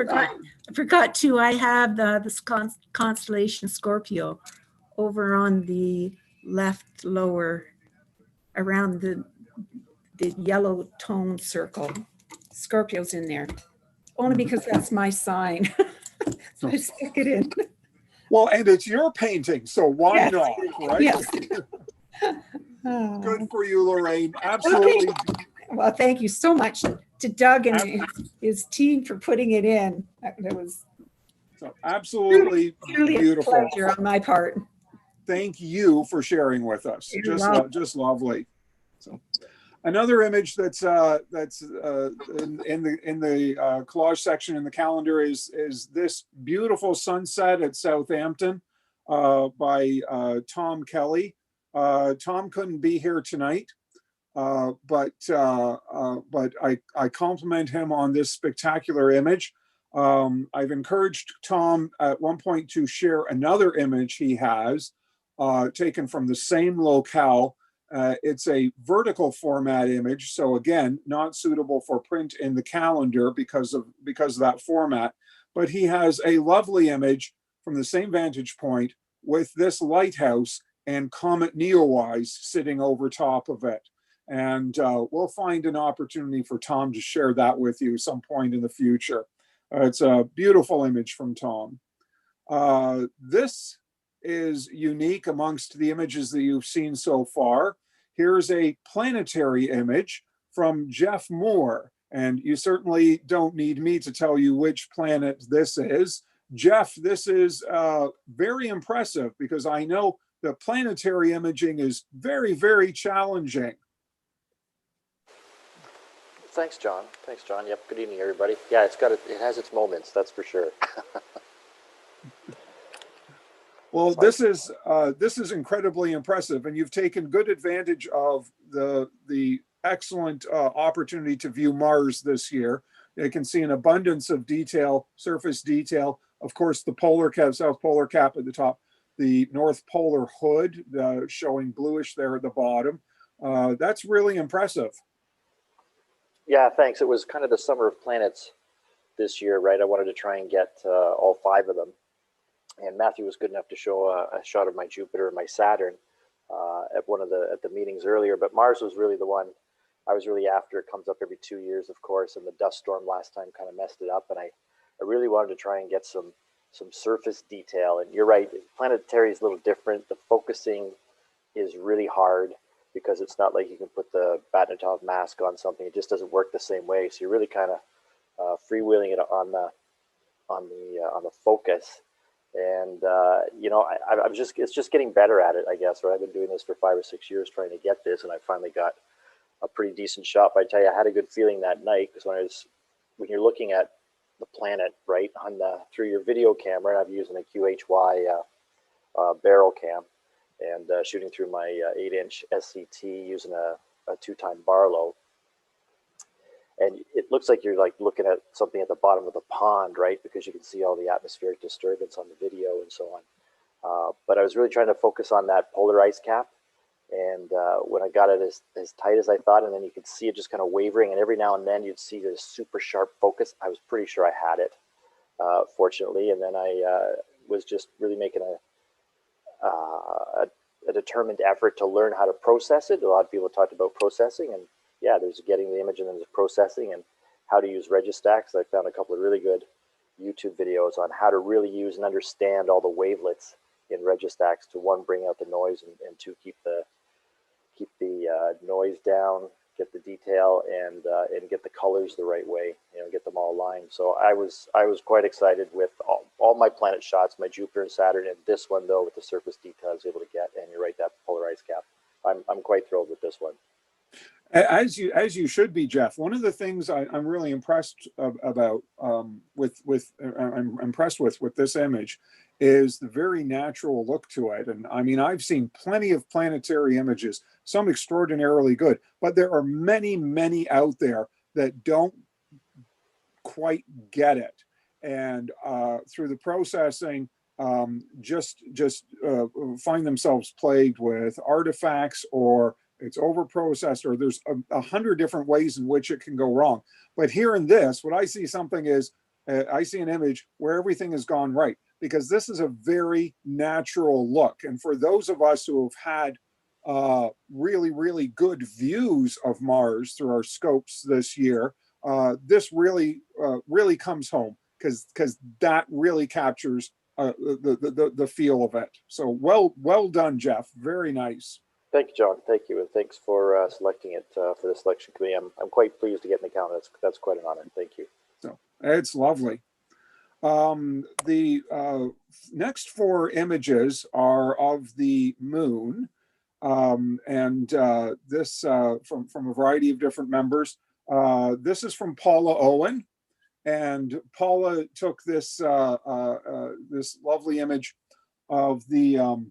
forgot to. I have this constellation Scorpio over on the left lower around the yellow tone circle. Scorpio's in there, only because that's my sign. So I stick it in. Well, and it's your painting, so why Yes. not, right? Yes. Good for you, Lorraine. Absolutely. Okay. Well, thank you so much to Doug and his team for putting it in. That was So absolutely truly a beautiful. pleasure on my part. Thank you for sharing with us. You're Just welcome. just lovely. So another image that's in the collage section in the calendar is this beautiful sunset at Southampton by Tom Kelly. Tom couldn't be here tonight, but I compliment him on this spectacular image. I've encouraged Tom at one point to share another image he has taken from the same locale. It's a vertical format image, so again, not suitable for print in the calendar because of that format. But he has a lovely image from the same vantage point with this lighthouse and Comet Neowise sitting over top of it. And we'll find an opportunity for Tom to share that with you some point in the future. It's a beautiful image from Tom. This is unique amongst the images that you've seen so far. Here's a planetary image from Jeff Moore, and you certainly don't need me to tell you which planet this is. Jeff, this is very impressive because I know that planetary imaging is very, very challenging. Thanks, John. Thanks, John. Yep. Good evening, everybody. Yeah, it has its moments, that's for sure. Well, this is incredibly impressive, and you've taken good advantage of the excellent opportunity to view Mars this year. You can see an abundance of detail, surface detail. Of course, the polar cap, south polar cap at the top, the North Polar hood showing bluish there at the bottom. That's really impressive. Yeah, thanks. It was kind of the summer of planets this year, right? I wanted to try and get all 5 of them. And Matthew was good enough to show a shot of my Jupiter and my Saturn at the meetings earlier. But Mars was really the one I was really after. It comes up every 2 years, of course, and the dust storm last time kind of messed it up. And I really wanted to try and get some surface detail. And you're right, planetary is a little different. The focusing is really hard because it's not like you can put the Batnatov mask on something. It just doesn't work the same way. So you're really kind of freewheeling it on the focus. And it's just getting better at it, I guess. Right, I've been doing this for 5 or 6 years trying to get this, and I finally got a pretty decent shot. But I tell you, I had a good feeling that night because when you're looking at the planet right through your video camera, and I'm using a QHY barrel cam and shooting through my 8-inch SCT using a 2-time Barlow. And it looks like you're like looking at something at the bottom of the pond, right? Because you can see all the atmospheric disturbance on the video and so on. But I was really trying to focus on that polar ice cap And when I got it as tight as I thought, and then you could see it just kind of wavering, and every now and then you'd see this super sharp focus, I was pretty sure I had it, fortunately. And then I was just really making a determined effort to learn how to process it. A lot of people talked about processing, and yeah, there's getting the image and then there's processing and how to use Registax. I found a couple of really good YouTube videos on how to really use and understand all the wavelets in Registax to, one, bring out the noise, and two, keep the noise down, get the detail, and get the colors the right way, you know, get them all aligned. So I was quite excited with all my planet shots, my Jupiter and Saturn, and this one though with the surface detail I was able to get. And you're right, that polarized cap. I'm quite thrilled with this one. As you should be, Jeff. One of the things I'm really impressed about I'm impressed with this image is the very natural look to it. And I mean, I've seen plenty of planetary images, some extraordinarily good, but there are many out there that don't quite get it. And through the processing, just find themselves plagued with artifacts, or it's over-processed, or there's 100 different ways in which it can go wrong. But here in this, what I see something is, I see an image where everything has gone right, because this is a very natural look. And for those of us who have had really good views of Mars through our scopes this year, this really comes home, because that really captures the feel of it. So well done, Jeff. Very nice. Thank you, John. Thank you, and thanks for selecting it for the selection committee. I'm quite pleased to get in the count. That's quite an honor. Thank you. So it's lovely. The next 4 images are of the moon, and this from a variety of different members. This is from Paula Owen, and Paula took this this lovely image of the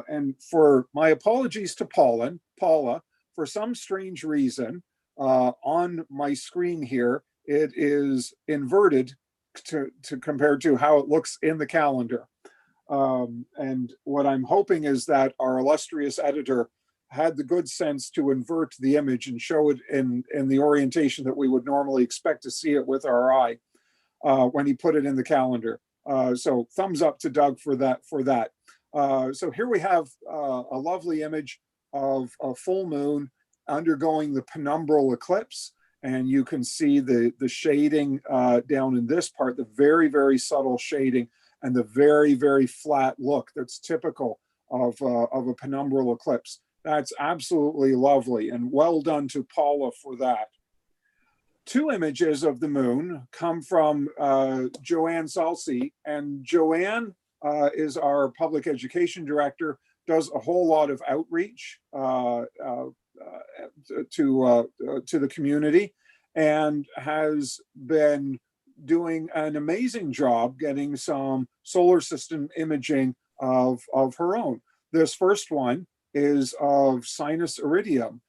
and for my apologies to Paula, for some strange reason, on my screen here, it is inverted to compared to how it looks in the calendar. And what I'm hoping is that our illustrious editor had the good sense to invert the image and show it in the orientation that we would normally expect to see it with our eye when he put it in the calendar. So thumbs up to Doug for that. So here we have a lovely image of a full moon undergoing the penumbral eclipse, and you can see the shading down in this part, the very subtle shading, and the very flat look that's typical of a penumbral eclipse. That's absolutely lovely, and well done to Paula for that. 2 images of the moon come from Joanne Salsi, and Joanne is our public education director, does a whole lot of outreach to the community, and has been doing an amazing job getting some solar system imaging of her own. This first one is of Sinus Iridium.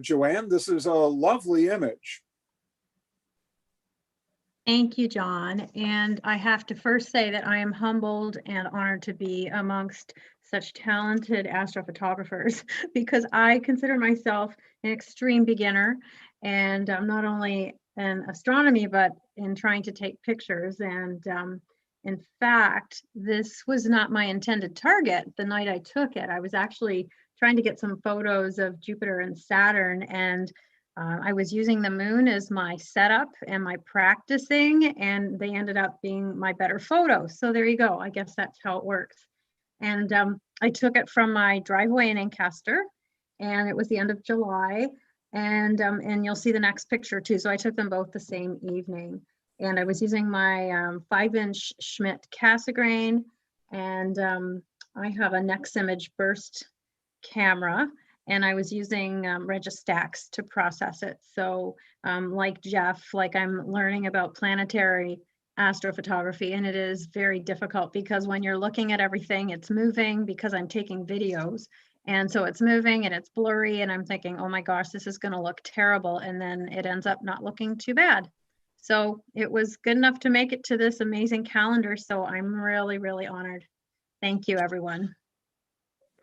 Joanne, this is a lovely image. Thank you, John. And I have to first say that I am humbled and honored to be amongst such talented astrophotographers, because I consider myself an extreme beginner, and I'm not only in astronomy, but in trying to take pictures. And in fact, this was not my intended target the night I took it. I was actually trying to get some photos of Jupiter and Saturn, and I was using the moon as my setup and my practicing, and they ended up being my better photos. So there you go. I guess that's how it works. And I took it from my driveway in Ancaster, and it was the end of July. And you'll see the next picture too. So I took them both the same evening, and I was using my 5-inch Schmidt Cassegrain, and I have a NextImage burst camera, and I was using Registax to process it. So like Jeff, like I'm learning about planetary astrophotography, and it is very difficult because when you're looking at everything, it's moving because I'm taking videos. And so it's moving and it's blurry, and I'm thinking, oh my gosh, this is gonna look terrible. And then it ends up not looking too bad. So it was good enough to make it to this amazing calendar. So I'm really, really honored. Thank you, everyone.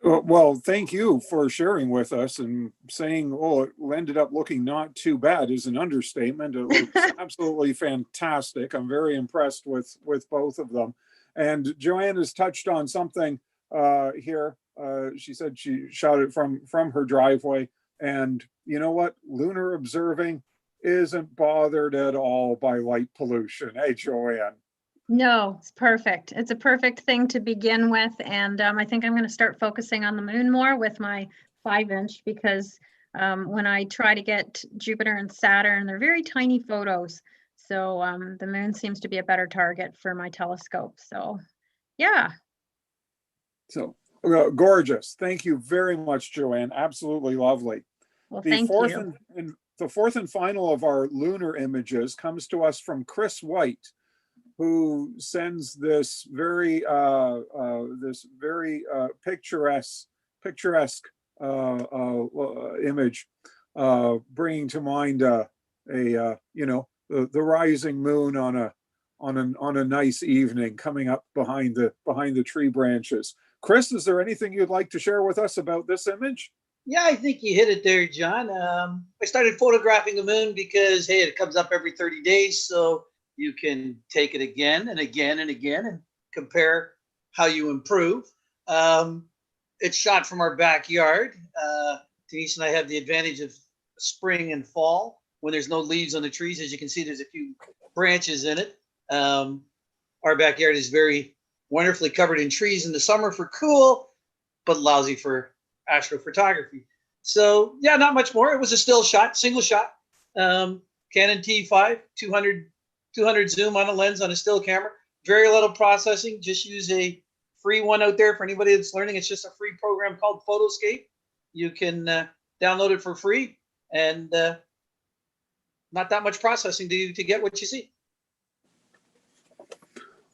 Well, thank you for sharing with us, and saying, oh, it ended up looking not too bad is an understatement. It looks absolutely fantastic. I'm very impressed with both of them. And Joanne has touched on something here. She said she shot it from her driveway. And you know what? Lunar Observing isn't bothered at all by light pollution. Hey, Joanne. No, it's perfect. It's a perfect thing to begin with. And I think I'm going to start focusing on the moon more with my 5-inch, because when I try to get Jupiter and Saturn, they're very tiny photos. So the moon seems to be a better target for my telescope. So yeah. So gorgeous. Thank you very much, Joanne. Absolutely lovely. Well, The thank fourth you. the fourth and final of our lunar images comes to us from Chris White, who sends this very picturesque image, bringing to mind the rising moon on a nice evening coming up behind the tree branches. Chris, is there anything you'd like to share with us about this image? Yeah, I think you hit it there, John. I started photographing the moon because, hey, it comes up every 30 days. So you can take it again and again and again and compare how you improve. It's shot from our backyard. Denise and I have the advantage of spring and fall when there's no leaves on the trees. As you can see, there's a few branches in it. Our backyard is very wonderfully covered in trees in the summer for cool, but lousy for astrophotography. So yeah, not much more. It was a still shot, single shot. Canon T5, 200 zoom on a lens on a still camera. Very little processing. Just use a free one out there for anybody that's learning. It's just a free program called Photoscape. You can download it for free, and not that much processing to get what you see.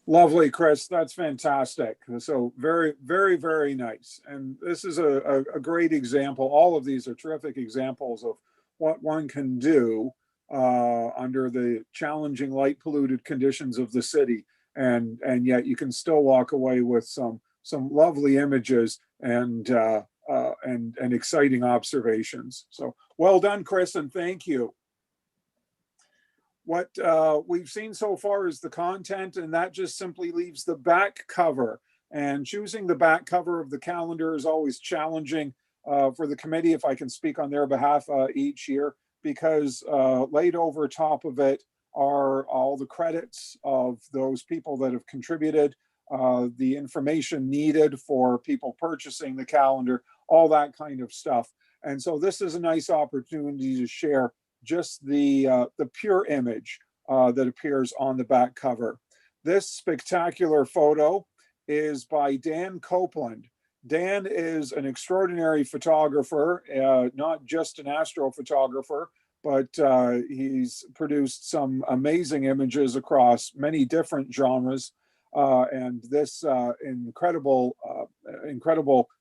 Lovely, Chris. That's fantastic. So very, very, very nice. And this is a great example. All of these are terrific examples of what one can do under the challenging light polluted conditions of the city. And yet you can still walk away with some lovely images and exciting observations. So well done, Chris, and thank you. What we've seen so far is the content, and that just simply leaves the back cover. And choosing the back cover of the calendar is always challenging for the committee, if I can speak on their behalf, each year, because laid over top of it are all the credits of those people that have contributed, the information needed for people purchasing the calendar, all that kind of stuff. And so this is a nice opportunity to share just the pure image that appears on the back cover. This spectacular photo is by Dan Copeland. Dan is an extraordinary photographer, not just an astrophotographer, but he's produced some amazing images across many different genres. And this incredible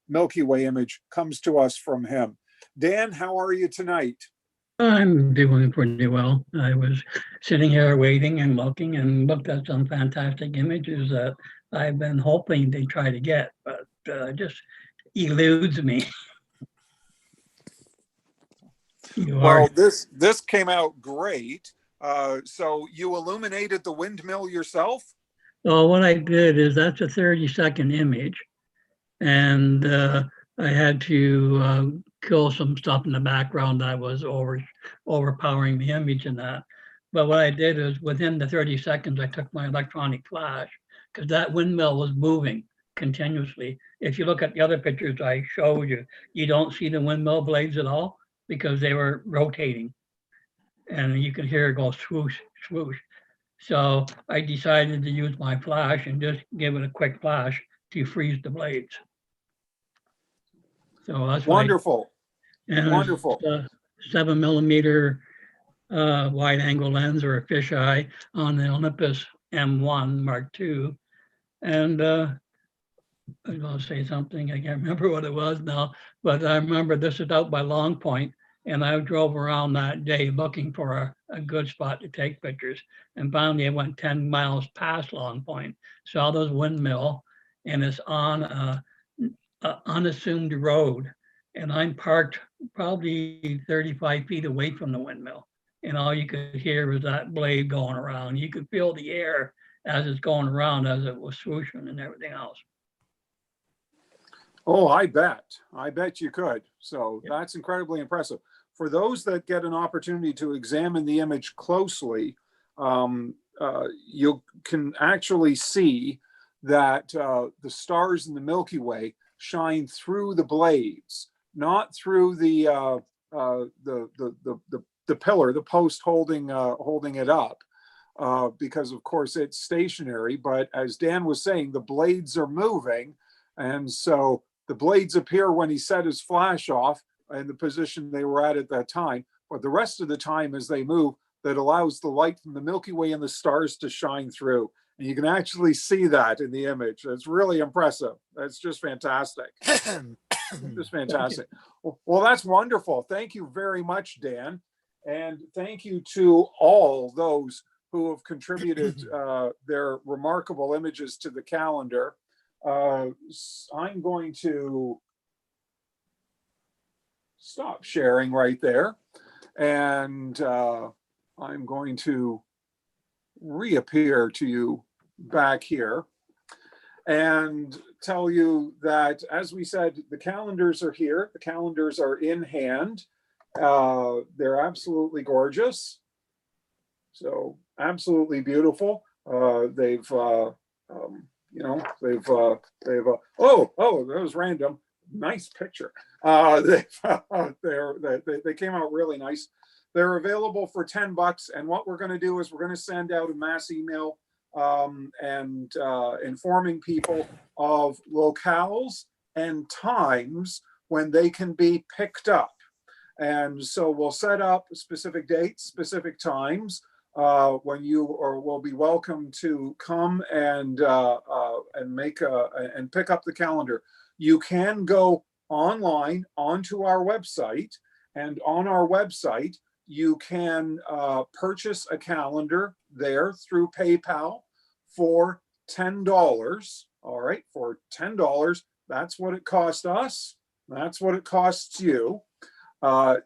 Milky Way image comes to us from him. Dan, how are you tonight? I'm doing pretty well. I was sitting here waiting and looking and looked at some fantastic images that I've been hoping to try to get, but just eludes me. Well, this came out great. So you illuminated the windmill yourself? Well, what I did is that's a 30-second image, and I had to kill some stuff in the background that was overpowering the image in that. But what I did is within the 30 seconds, I took my electronic flash, because that windmill was moving continuously. If you look at the other pictures I showed you, you don't see the windmill blades at all because they were rotating. And you can hear it go swoosh, swoosh. So I decided to use my flash and just give it a quick flash to freeze the blades. So that's wonderful. And wonderful. 7mm wide angle lens or a fisheye on the Olympus M1 Mark II. And I was going to say something, I can't remember what it was now, but I remember this is out by Long Point, and I drove around that day looking for a good spot to take pictures. And finally I went 10 miles past Long Point, saw this windmill, and it's on unassumed road, and I'm parked probably 35 feet away from the windmill. And all you could hear was that blade going around. You could feel the air as it's going around, as it was swooshing and everything else. Oh, I bet you could. So that's incredibly impressive. For those that get an opportunity to examine the image closely, you can actually see that the stars in the Milky Way shine through the blades, not through the pillar, the post holding it up, because of course it's stationary. But as Dan was saying, the blades are moving, and so the blades appear when he set his flash off in the position they were at that time. But the rest of the time, as they move, that allows the light from the Milky Way and the stars to shine through. And you can actually see that in the image. It's really impressive. That's just fantastic. Just fantastic. Well, that's wonderful. Thank you very much, Dan. And thank you to all those who have contributed their remarkable images to the calendar. I'm going to stop sharing right there. And I'm going to reappear to you back here and tell you that, as we said, the calendars are here. The calendars are in hand. They're absolutely gorgeous. So absolutely beautiful. They've that was random. Nice picture. They came out really nice. They're available for $10. And what we're going to do is we're going to send out a mass email and informing people of locales and times when they can be picked up. And so we'll set up specific dates, specific times when you will be welcome to come and make and pick up the calendar. You can go online onto our website, and on our website you can purchase a calendar there through PayPal for $10. All right, for $10. That's what it cost us. That's what it costs you.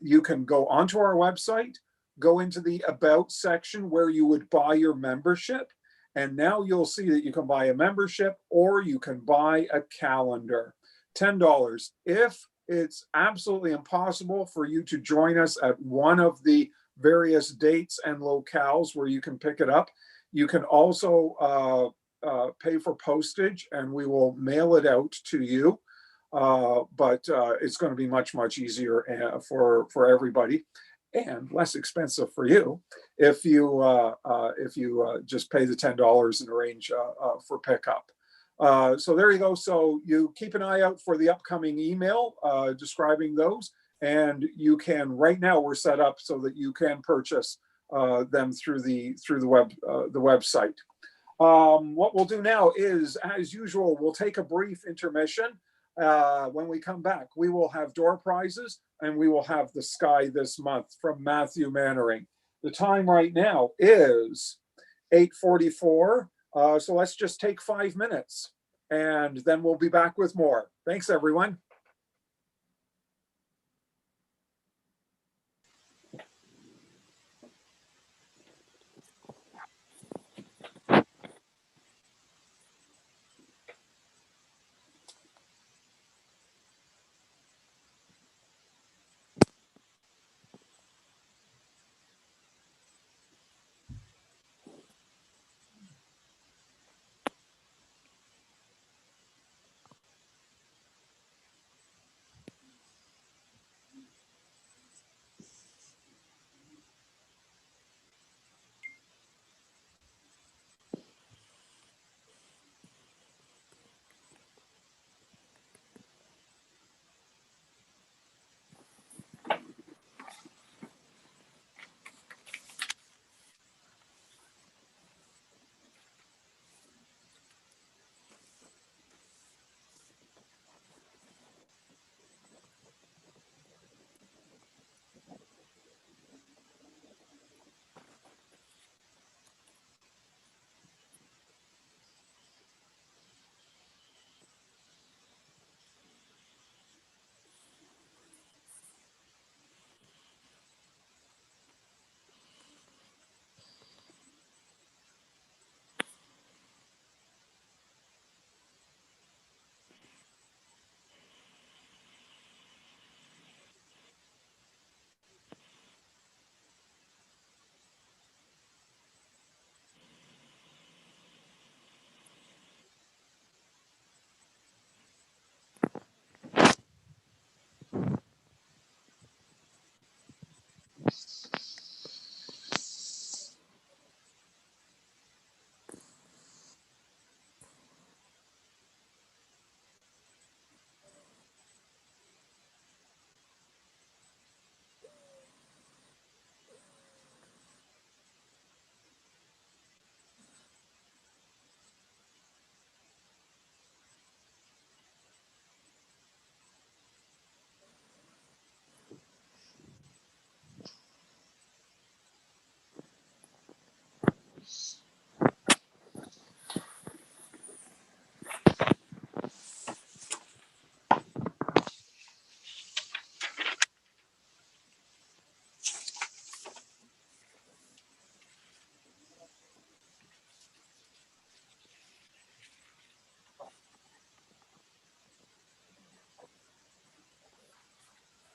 You can go onto our website, go into the About section where you would buy your membership, and now you'll see that you can buy a membership or you can buy a calendar. $10. If it's absolutely impossible for you to join us at one of the various dates and locales where you can pick it up, you can also pay for postage and we will mail it out to you. But it's going to be much, much easier for everybody and less expensive for you if you just pay the $10 and arrange for pickup. So there you go. So you keep an eye out for the upcoming email describing those, and you can, right now we're set up so that you can purchase them through the website. What we'll do now is, as usual, we'll take a brief intermission. When we come back, we will have door prizes and we will have the sky this month from Matthew Mannering. The time right now is 8:44. So let's just take 5 minutes and then we'll be back with more. Thanks, everyone.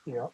Yeah.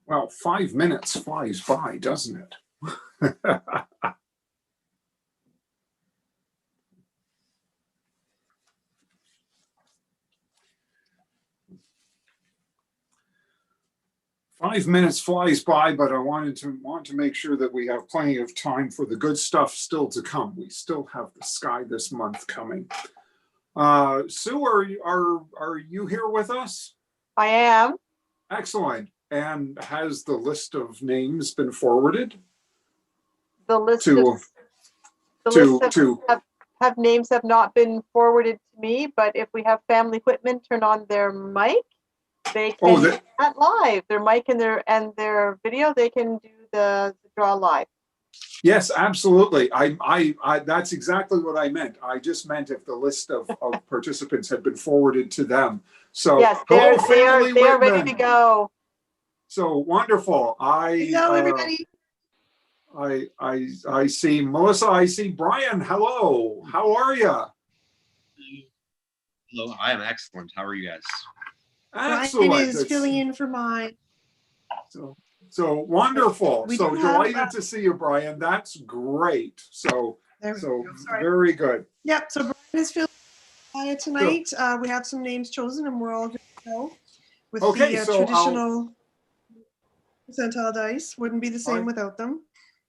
Well, 5 minutes flies by, doesn't it? 5 minutes flies by, but I want to make sure that we have plenty of time for the good stuff still to come. We still have the sky this month coming. Sue, are you here with us? I am. Excellent. And has the list of names been forwarded? The list to have names have not been forwarded to me, but if we have family equipment turn on their mic, they can do that live. Their mic and their video, they can do the draw live. Yes, absolutely. I that's exactly what I meant. I just meant if the list of participants had been forwarded to them. So yes, they're ready to go. So wonderful. Hello, everybody. I see Melissa. I see Brian. Hello. How are you? Hello. I am excellent. How are you guys? Excellent. Brian is filling in for mine. So wonderful. So delighted to see you, Brian. That's great. So very good. Yep. So Brian is filling tonight. We have some names chosen, and we're all going to go with the traditional percentile dice. Wouldn't be the same without them.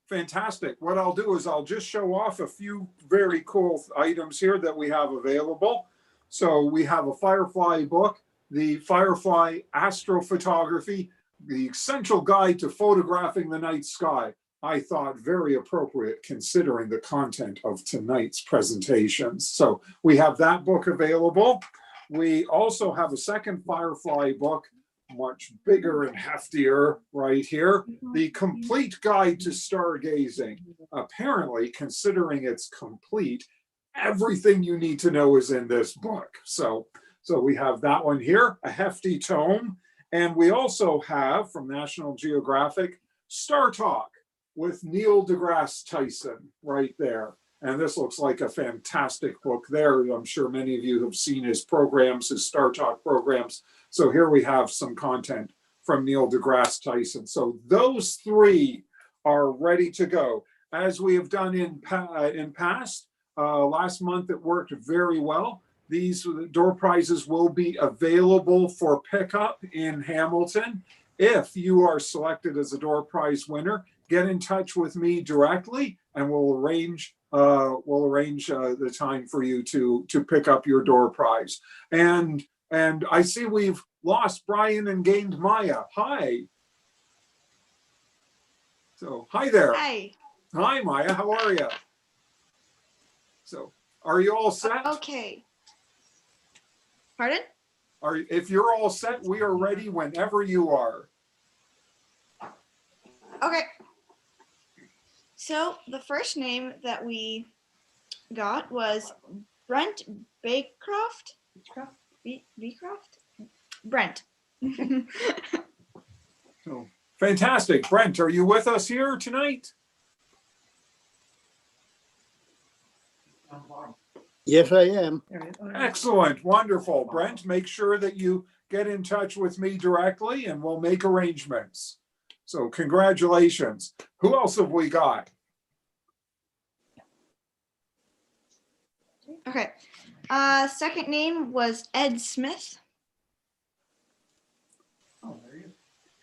Fantastic. What I'll do is I'll just show off a few very cool items here that we have available. So we have a Firefly book. the Firefly Astrophotography, the Essential Guide to Photographing the Night Sky. I thought very appropriate considering the content of tonight's presentations. So we have that book available. We also have a second Firefly book, much bigger and heftier right here, The Complete Guide to Stargazing. Apparently, considering it's complete, everything you need to know is in this book. So we have that one here, a hefty tome. And we also have, from National Geographic, Star Talk with Neil deGrasse Tyson right there. And this looks like a fantastic book there. I'm sure many of you have seen his programs, his Star Talk programs. So here we have some content from Neil deGrasse Tyson. So those three are ready to go. As we have done in past, last month it worked very well. These door prizes will be available for pickup in Hamilton. If you are selected as a door prize winner, get in touch with me directly and we'll arrange the time for you to pick up your door prize. And I see we've lost Brian and gained Maya. Hi. So hi there. Hi. Hi, Maya. How are you? So are you all set? Okay. Pardon? If you're all set, we are ready whenever you are. Okay. So the first name that we got was Brent Baycroft. Beecroft? Brent. So, fantastic. Brent, are you with us here tonight? Yes, I am. Excellent. Wonderful. Brent, make sure that you get in touch with me directly and we'll make arrangements. So congratulations. Who else have we got? Okay. Second name was Ed Smith.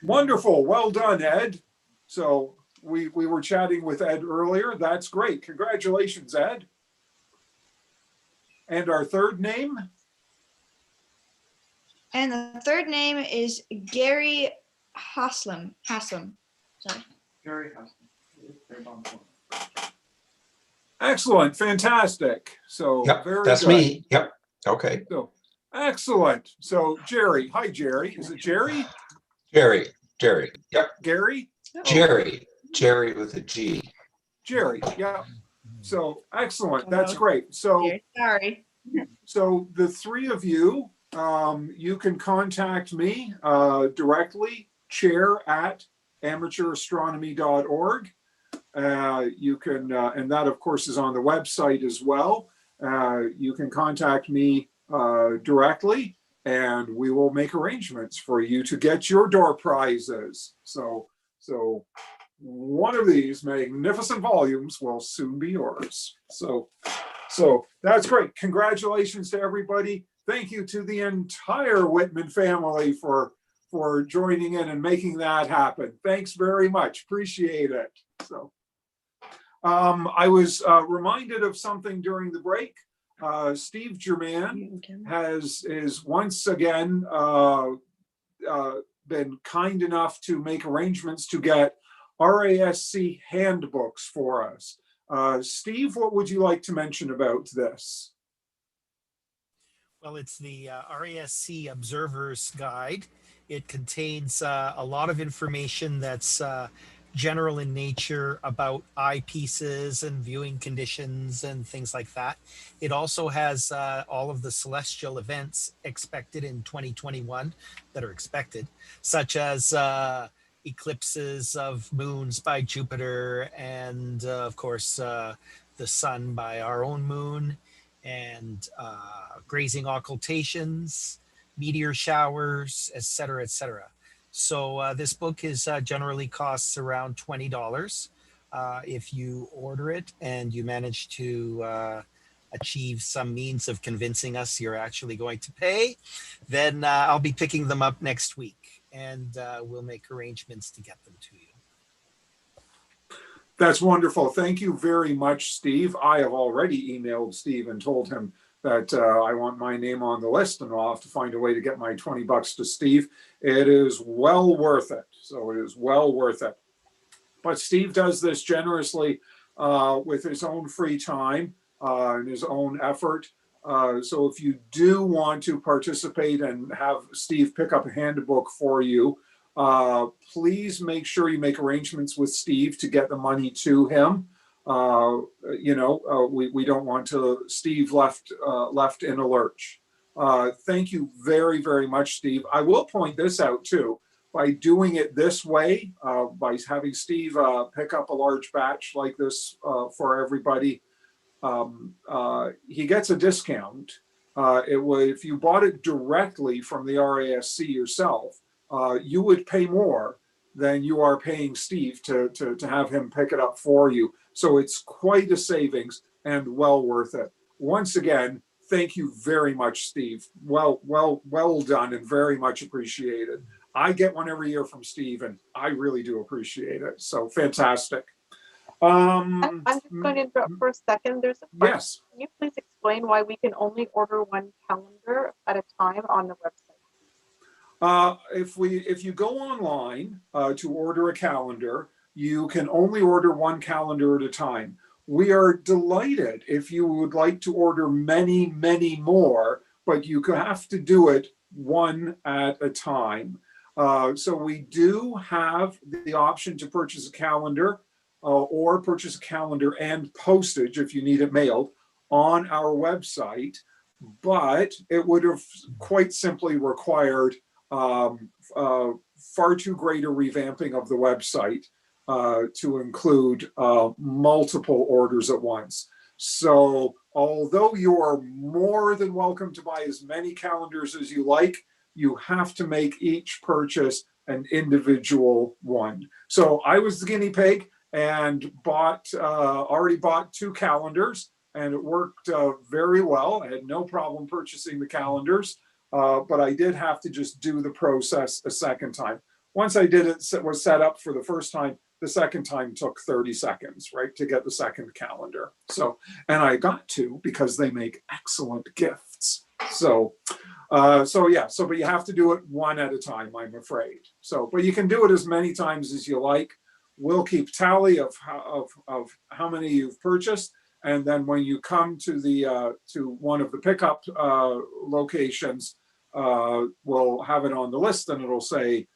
Wonderful. Well done, Ed. So we were chatting with Ed earlier. That's great. Congratulations, Ed. And our third name? And the third name is Gary Haslam. Sorry. Gary Haslam. Excellent. Fantastic. So yep, very that's good. me. Yep. Okay. So excellent. So Jerry. Hi, Jerry. Is it Jerry? Jerry. Yep. Gary? Jerry with a G. Jerry. Yeah. So excellent. That's great. So sorry. So the three of you, you can contact me directly, chair@amateurastronomy.org. You can, and that of course is on the website as well. You can contact me directly and we will make arrangements for you to get your door prizes. So one of these magnificent volumes will soon be yours. So that's great. Congratulations to everybody. Thank you to the entire Whitman family for joining in and making that happen. Thanks very much. Appreciate it. So I was reminded of something during the break. Steve German is once again been kind enough to make arrangements to get RASC handbooks for us. Steve, what would you like to mention about this? Well, it's the RASC Observer's Guide. It contains a lot of information that's general in nature about eyepieces and viewing conditions and things like that. It also has all of the celestial events expected in 2021 that are expected, such as eclipses of moons by Jupiter and of course the sun by our own moon, and grazing occultations, meteor showers, etc., etc. So this book is generally costs around $20. If you order it and you manage to achieve some means of convincing us you're actually going to pay, then I'll be picking them up next week and we'll make arrangements to get them to you. That's wonderful. Thank you very much, Steve. I have already emailed Steve and told him that I want my name on the list, and I'll have to find a way to get my $20 to Steve. It is well worth it. So it is well worth it. But Steve does this generously with his own free time and his own effort. So if you do want to participate and have Steve pick up a handbook for you, please make sure you make arrangements with Steve to get the money to him. We don't want to Steve left in a lurch. Thank you very, very much, Steve. I will point this out too. By doing it this way, by having Steve pick up a large batch like this for everybody, he gets a discount. If you bought it directly from the RASC yourself, you would pay more than you are paying Steve to have him pick it up for you. So it's quite a savings and well worth it. Once again, thank you very much, Steve. Well done and very much appreciated. I get one every year from Steve, and I really do appreciate it. So fantastic. I'm just going to interrupt for a second. There's a question. Yes. Can you please explain why we can only order one calendar at a time on the website? If you go online to order a calendar, you can only order one calendar at a time. We are delighted if you would like to order many, many more, but you have to do it one at a time. So we do have the option to purchase a calendar or purchase a calendar and postage if you need it mailed on our website, but it would have quite simply required far too great a revamping of the website to include multiple orders at once. So although you are more than welcome to buy as many calendars as you like, you have to make each purchase an individual one. So I was the guinea pig and already bought 2 calendars, and it worked very well. I had no problem purchasing the calendars, but I did have to just do the process a second time. Once I did it, was set up for the first time, the second time took 30 seconds, right, to get the second calendar. So, and I got 2 because they make excellent gifts. But you have to do it one at a time, I'm afraid. So, but you can do it as many times as you like. We'll keep tally of how many you've purchased, and then when you come to the to one of the pickup locations, we'll have it on the list, and it'll say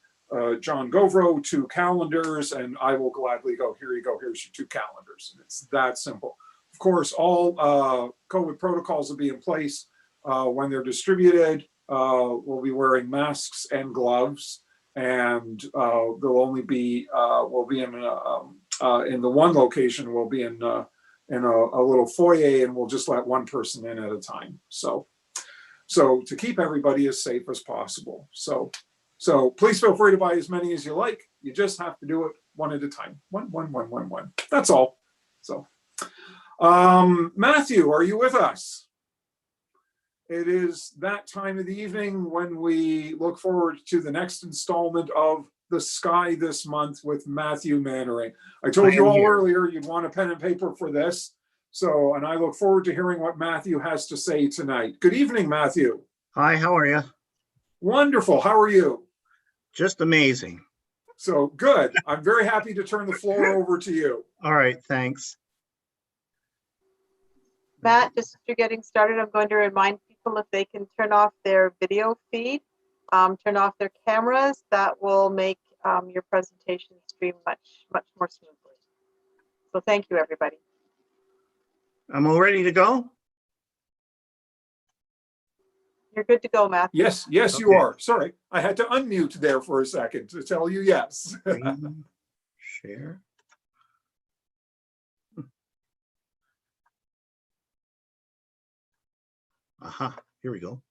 John Govro 2 calendars, and I will gladly go, here you go, here's your 2 calendars. And it's that simple. Of course, all COVID protocols will be in place when they're distributed. We'll be wearing masks and gloves, and there'll only be we'll be in the one location. We'll be in a little foyer, and we'll just let one person in at a time. So to keep everybody as safe as possible. So please feel free to buy as many as you like. You just have to do it one at a time. One. That's all. So Matthew, are you with us? It is that time of the evening when we look forward to the next installment of The Sky This Month with Matthew Mannering. I told you all earlier you'd want a pen and paper for this. So, and I look forward to hearing what Matthew has to say tonight. Good evening, Matthew. Hi, how are you? Wonderful. How are you? Just amazing. So good. I'm very happy to turn the floor over to you. All right, thanks. Matt, just as you're getting started, I'm going to remind people if they can turn off their video feed, turn off their cameras, that will make your presentation stream much more smoothly. So thank you, everybody. I'm all ready to go. You're good to go, Matt. Yes, okay. You are. Sorry, I had to unmute there for a second to tell you yes. Share. Aha, here we go.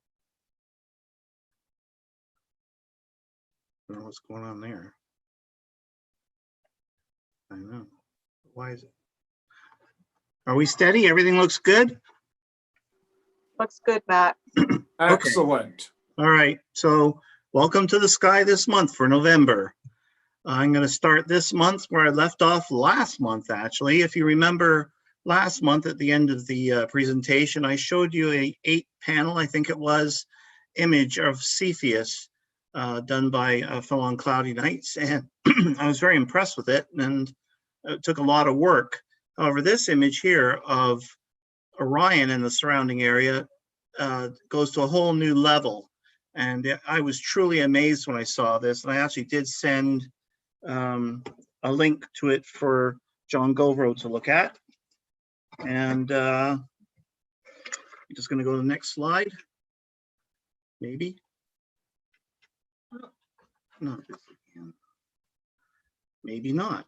I don't know what's going on there. I know. Why is it? Are we steady? Everything looks good? Looks good, Matt. Excellent. All right. So welcome to The Sky This Month for November. I'm going to start this month where I left off last month, actually. If you remember last month at the end of the presentation, I showed you a 8-panel, I think it was, image of Cepheus done by a fellow on Cloudy Nights. And I was very impressed with it, and it took a lot of work. However, this image here of Orion and the surrounding area goes to a whole new level. And I was truly amazed when I saw this. And I actually did send a link to it for John Govro to look at. And I'm just going to go to the next slide. Maybe. No, maybe not.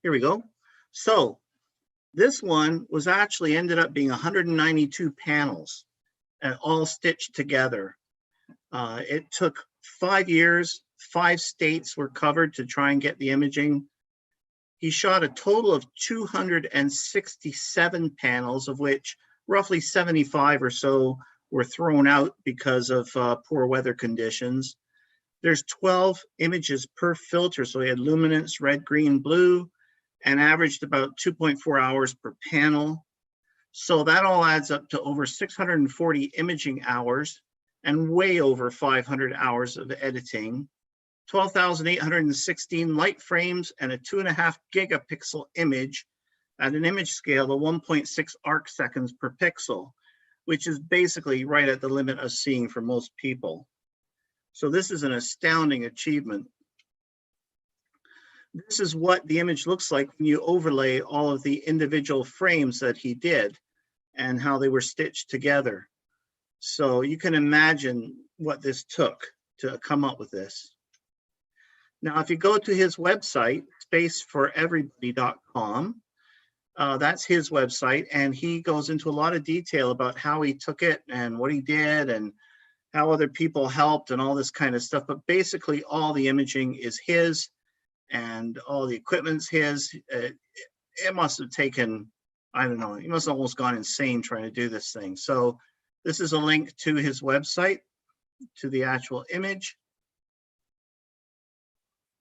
Here we go. So this one was actually ended up being 192 panels and all stitched together. It took 5 years, 5 states were covered to try and get the imaging. He shot a total of 267 panels, of which roughly 75 or so were thrown out because of poor weather conditions. There's 12 images per filter, so he had luminance, red, green, blue, and averaged about 2.4 hours per panel. So that all adds up to over 640 imaging hours and way over 500 hours of editing, 12,816 light frames, and a 2.5 gigapixel image at an image scale of 1.6 arc seconds per pixel, which is basically right at the limit of seeing for most people. So this is an astounding achievement. This is what the image looks like when you overlay all of the individual frames that he did and how they were stitched together. So you can imagine what this took to come up with this. Now, if you go to his website, spaceforeverybody.com, that's his website, and he goes into a lot of detail about how he took it and what he did and how other people helped and all this kind of stuff. But basically all the imaging is his and all the equipment's his. It must have taken, I don't know, he must have almost gone insane trying to do this thing. So this is a link to his website, to the actual image.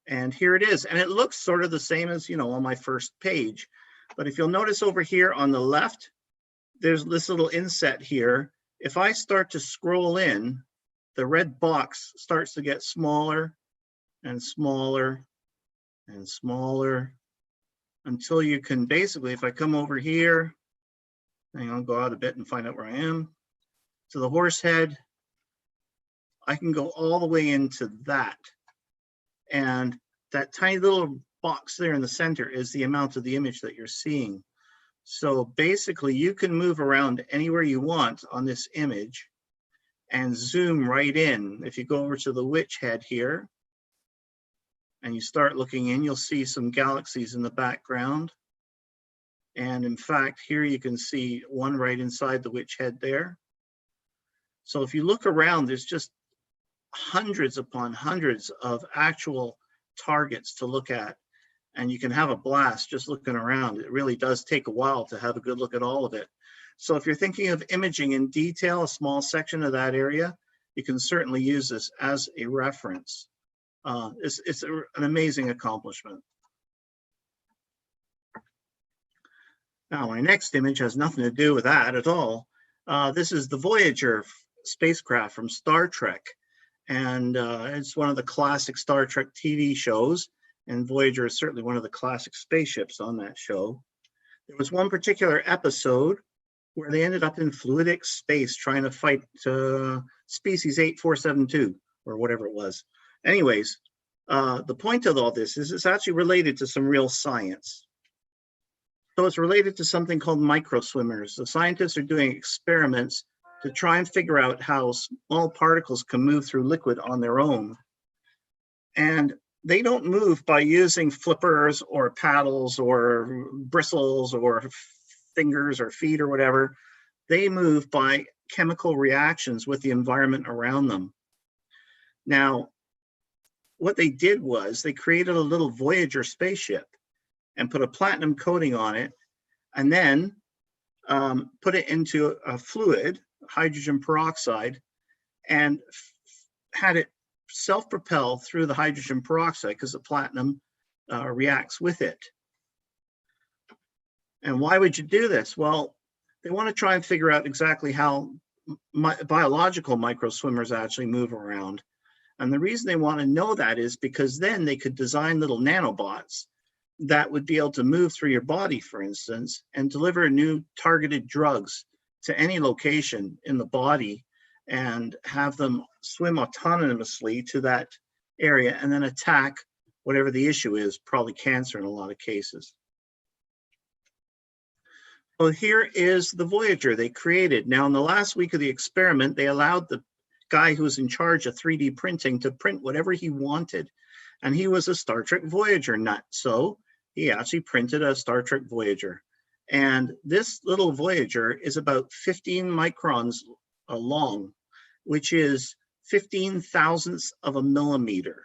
And here it is. And it looks sort of the same as, you know, on my first page. But if you'll notice over here on the left, there's this little inset here. If I start to scroll in, the red box starts to get smaller and smaller and smaller until you can basically, if I come over here, hang on, go out a bit and find out where I am, to the horse head, I can go all the way into that. And that tiny little box there in the center is the amount of the image that you're seeing. So basically you can move around anywhere you want on this image and zoom right in. If you go over to the witch head here and you start looking in, you'll see some galaxies in the background. And in fact, here you can see one right inside the witch head there. So if you look around, there's just hundreds upon hundreds of actual targets to look at. And you can have a blast just looking around. It really does take a while to have a good look at all of it. So if you're thinking of imaging in detail, a small section of that area, you can certainly use this as a reference. It's an amazing accomplishment. Now, my next image has nothing to do with that at all. This is the Voyager spacecraft from Star Trek. And it's one of the classic Star Trek TV shows. And Voyager is certainly one of the classic spaceships on that show. There was one particular episode where they ended up in fluidic space trying to fight species 8472 or whatever it was. Anyways, the point of all this is it's actually related to some real science. So it's related to something called microswimmers. The scientists are doing experiments to try and figure out how small particles can move through liquid on their own. And they don't move by using flippers or paddles or bristles or fingers or feet or whatever. They move by chemical reactions with the environment around them. Now, what they did was they created a little Voyager spaceship and put a platinum coating on it and then put it into a fluid, hydrogen peroxide, and had it self-propel through the hydrogen peroxide because the platinum reacts with it. And why would you do this? Well, they want to try and figure out exactly how biological microswimmers actually move around. And the reason they want to know that is because then they could design little nanobots that would be able to move through your body, for instance, and deliver new targeted drugs to any location in the body and have them swim autonomously to that area and then attack whatever the issue is, probably cancer in a lot of cases. Well, here is the Voyager they created. Now, in the last week of the experiment, they allowed the guy who was in charge of 3D printing to print whatever he wanted. And he was a Star Trek Voyager nut. So he actually printed a Star Trek Voyager. And this little Voyager is about 15 microns long, which is 15 thousandths of a millimeter.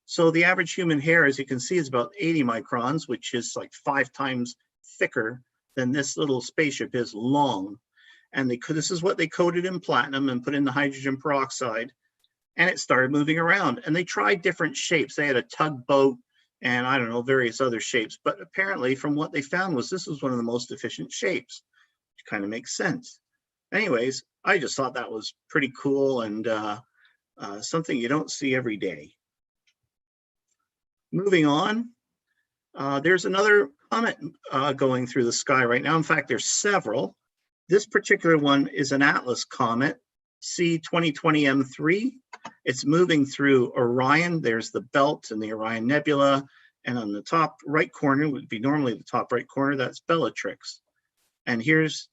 So the average human hair, as you can see, is about 80 microns, which is like 5 times thicker than this little spaceship is long. And this is what they coated in platinum and put in the hydrogen peroxide, and it started moving around. And they tried different shapes. They had a tugboat and I don't know, various other shapes. But apparently from what they found was this was one of the most efficient shapes, which kind of makes sense. Anyways, I just thought that was pretty cool and something you don't see every day. Moving on, there's another comet going through the sky right now. In fact, there's several. This particular one is an Atlas comet, C2020M3. It's moving through Orion. There's the belt and the Orion Nebula. And on the top right corner would be normally the top right corner, that's Bellatrix. And here's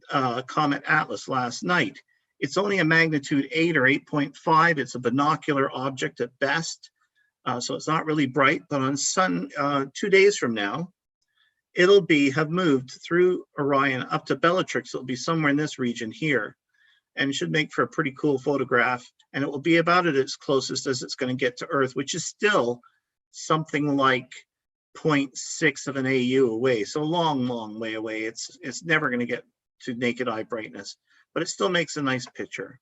Comet Atlas last night. It's only a magnitude 8 or 8.5. It's a binocular object at best. So it's not really bright, but on 2 days from now, it'll have moved through Orion up to Bellatrix. It'll be somewhere in this region here and should make for a pretty cool photograph. And it will be about at its closest as it's going to get to Earth, which is still something like 0.6 of an AU away. So long, long way away. It's never going to get to naked eye brightness, but it still makes a nice picture.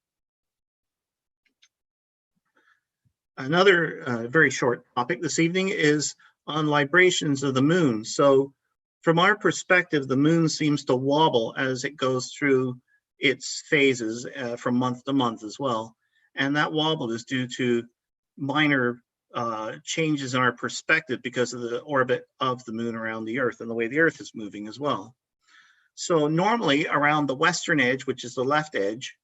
Another very short topic this evening is on librations of the moon. So from our perspective, the moon seems to wobble as it goes through its phases from month to month as well. And that wobble is due to minor changes in our perspective because of the orbit of the moon around the Earth and the way the Earth is moving as well. So normally around the western edge, which is the left edge,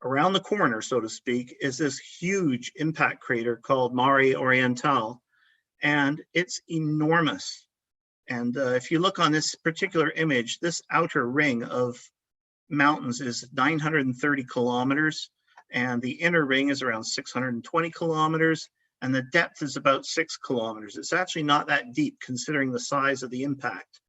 around the corner, so to speak, is this huge impact crater called Mare Orientale, and it's enormous. And if you look on this particular image, this outer ring of mountains is 930 kilometers, and the inner ring is around 620 kilometers, and the depth is about 6 kilometers. It's actually not that deep considering the size of the impact,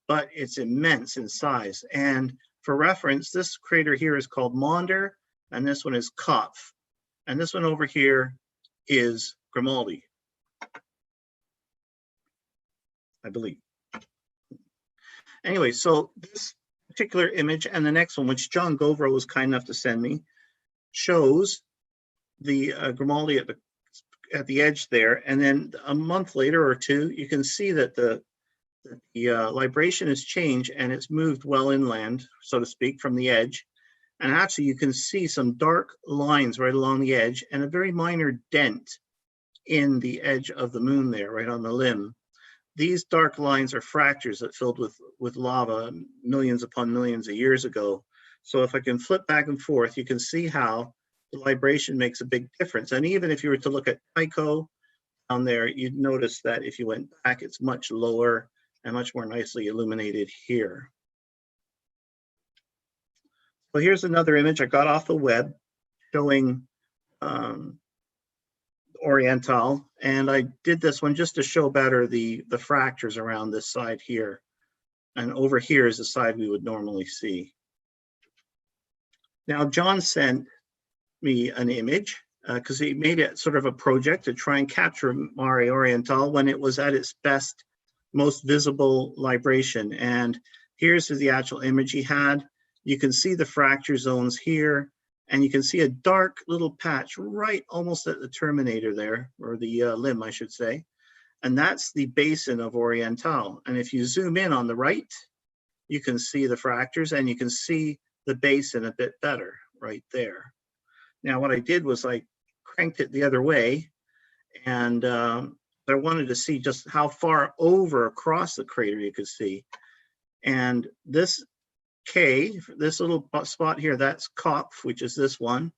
but it's immense in size. And for reference, this crater here is called Maunder, and this one is Kopf, and this one over here is Grimaldi, I believe. Anyway, so this particular image and the next one, which John Govro was kind enough to send me, shows the Grimaldi at the edge there, and then a month later or two, you can see that the libration has changed and it's moved well inland, so to speak, from the edge. And actually, you can see some dark lines right along the edge and a very minor dent in the edge of the moon there, right on the limb. These dark lines are fractures that filled with lava millions upon millions of years ago. So if I can flip back and forth, you can see how the libration makes a big difference. And even if you were to look at Tycho down there, you'd notice that if you went back, it's much lower and much more nicely illuminated here. Well, here's another image I got off the web showing Orientale, and I did this one just to show better the fractures around this side here. And over here is the side we would normally see. Now, John sent me an image because he made it sort of a project to try and capture Mare Orientale when it was at its best, most visible libration. And here's the actual image he had. You can see the fracture zones here And you can see a dark little patch right almost at the terminator there, or the limb, I should say. And that's the basin of Oriental. And if you zoom in on the right, you can see the fractures and you can see the basin a bit better right there. Now, what I did was I cranked it the other way, and I wanted to see just how far over across the crater you could see. And this K, this little spot here, that's Kopf, which is this one.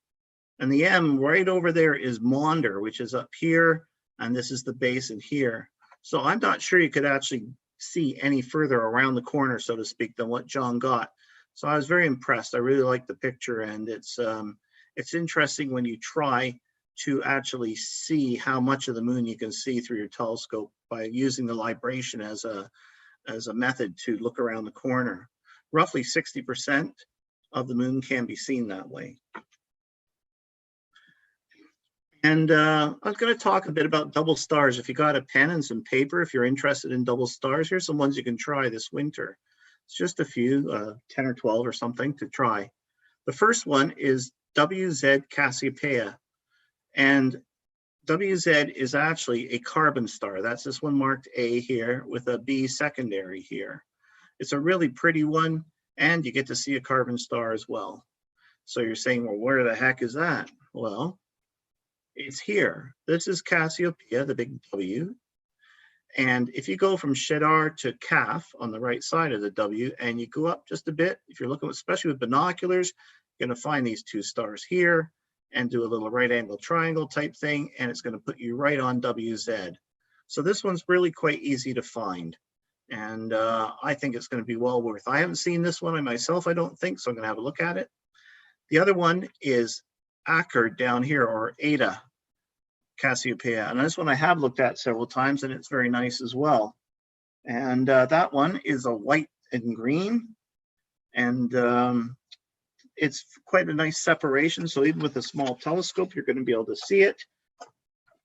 And the M right over there is Maunder, which is up here. And this is the basin here. So I'm not sure you could actually see any further around the corner, so to speak, than what John got. So I was very impressed. I really like the picture, and it's interesting when you try to actually see how much of the moon you can see through your telescope by using the libration as a method to look around the corner. Roughly 60% of the moon can be seen that way. And I was going to talk a bit about double stars. If you got a pen and some paper, if you're interested in double stars, here's some ones you can try this winter. It's just a few, 10 or 12 or something to try. The first one is WZ Cassiopeia. And WZ is actually a carbon star. That's this one marked A here with a B secondary here. It's a really pretty one, and you get to see a carbon star as well. So you're saying, well, where the heck is that? Well, it's here. This is Cassiopeia, the big W. And if you go from Cheddar to Calf on the right side of the W, and you go up just a bit, if you're looking, especially with binoculars, you're going to find these two stars here and do a little right angle triangle type thing, and it's going to put you right on WZ. So this one's really quite easy to find. And I think it's going to be well worth. I haven't seen this one myself, I don't think, so I'm going to have a look at it. The other one is Acker down here, or Eta Cassiopeia. And this one I have looked at several times, and it's very nice as well. And that one is a white and green. And it's quite a nice separation. So even with a small telescope, you're going to be able to see it.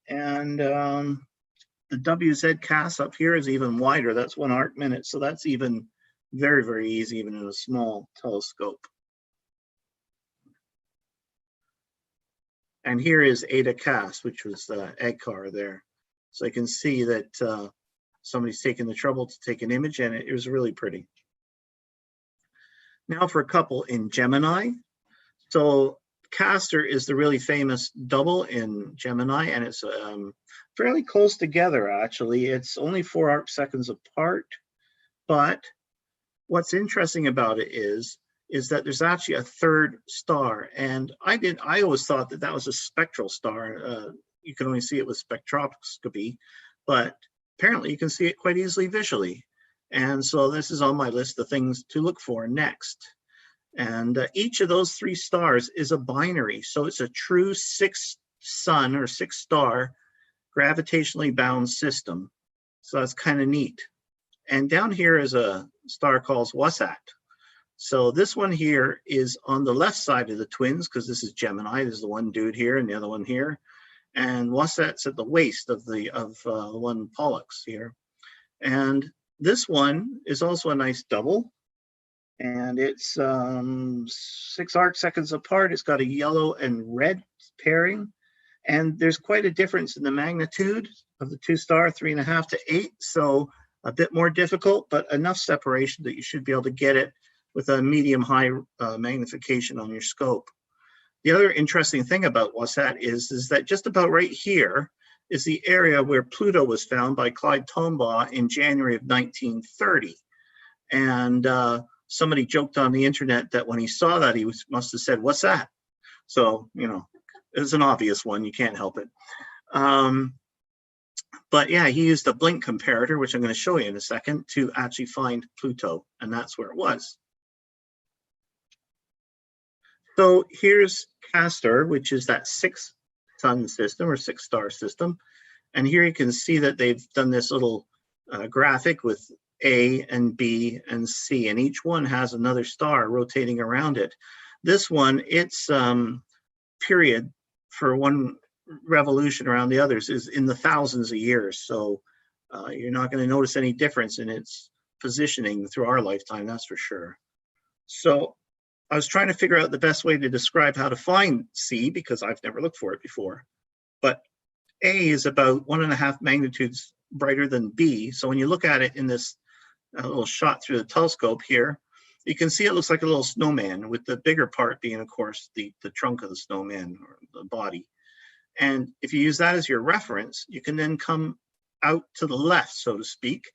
And the WZ cast up here is even wider. That's 1 arc minute. So that's even very, very easy, even in a small telescope. And here is Eta Cast, which was EGCAR there. So you can see that somebody's taken the trouble to take an image, and it was really pretty. Now for a couple in Gemini. So Castor is the really famous double in Gemini, and it's fairly close together, actually. It's only 4 arc seconds apart, but what's interesting about it is that there's actually a third star. And I always thought that that was a spectral star. You can only see it with spectroscopy, but apparently you can see it quite easily visually. And so this is on my list of things to look for next. And each of those 3 stars is a binary. So it's a true 6 sun or 6 star gravitationally bound system. So that's kind of neat. And down here is a star called Wasat. So this one here is on the left side of the twins, because this is Gemini. There's the one dude here and the other one here. And Wasat's at the waist of the one Pollux here. And this one is also a nice double. And it's 6 arc seconds apart. It's got a yellow and red pairing. And there's quite a difference in the magnitude of the 2 star, 3.5 to 8. So a bit more difficult, but enough separation that you should be able to get it with a medium-high magnification on your scope. The other interesting thing about Wasat is that just about right here is the area where Pluto was found by Clyde Tombaugh in January of 1930. And somebody joked on the internet that when he saw that, he must have said, "What's that?" So, you know, it's an obvious one. You can't help it. But yeah, he used a blink comparator, which I'm going to show you in a second, to actually find Pluto, and that's where it was. So here's Castor, which is that 6 sun system or 6 star system. And here you can see that they've done this little graphic with A and B and C, and each one has another star rotating around it. This one, its period for one revolution around the others is in the thousands of years. So you're not going to notice any difference in its positioning through our lifetime, that's for sure. So I was trying to figure out the best way to describe how to find C because I've never looked for it before. But A is about 1.5 magnitudes brighter than B. So when you look at it in this little shot through the telescope here, you can see it looks like a little snowman, with the bigger part being, of course, the trunk of the snowman or the body. And if you use that as your reference, you can then come out to the left, so to speak,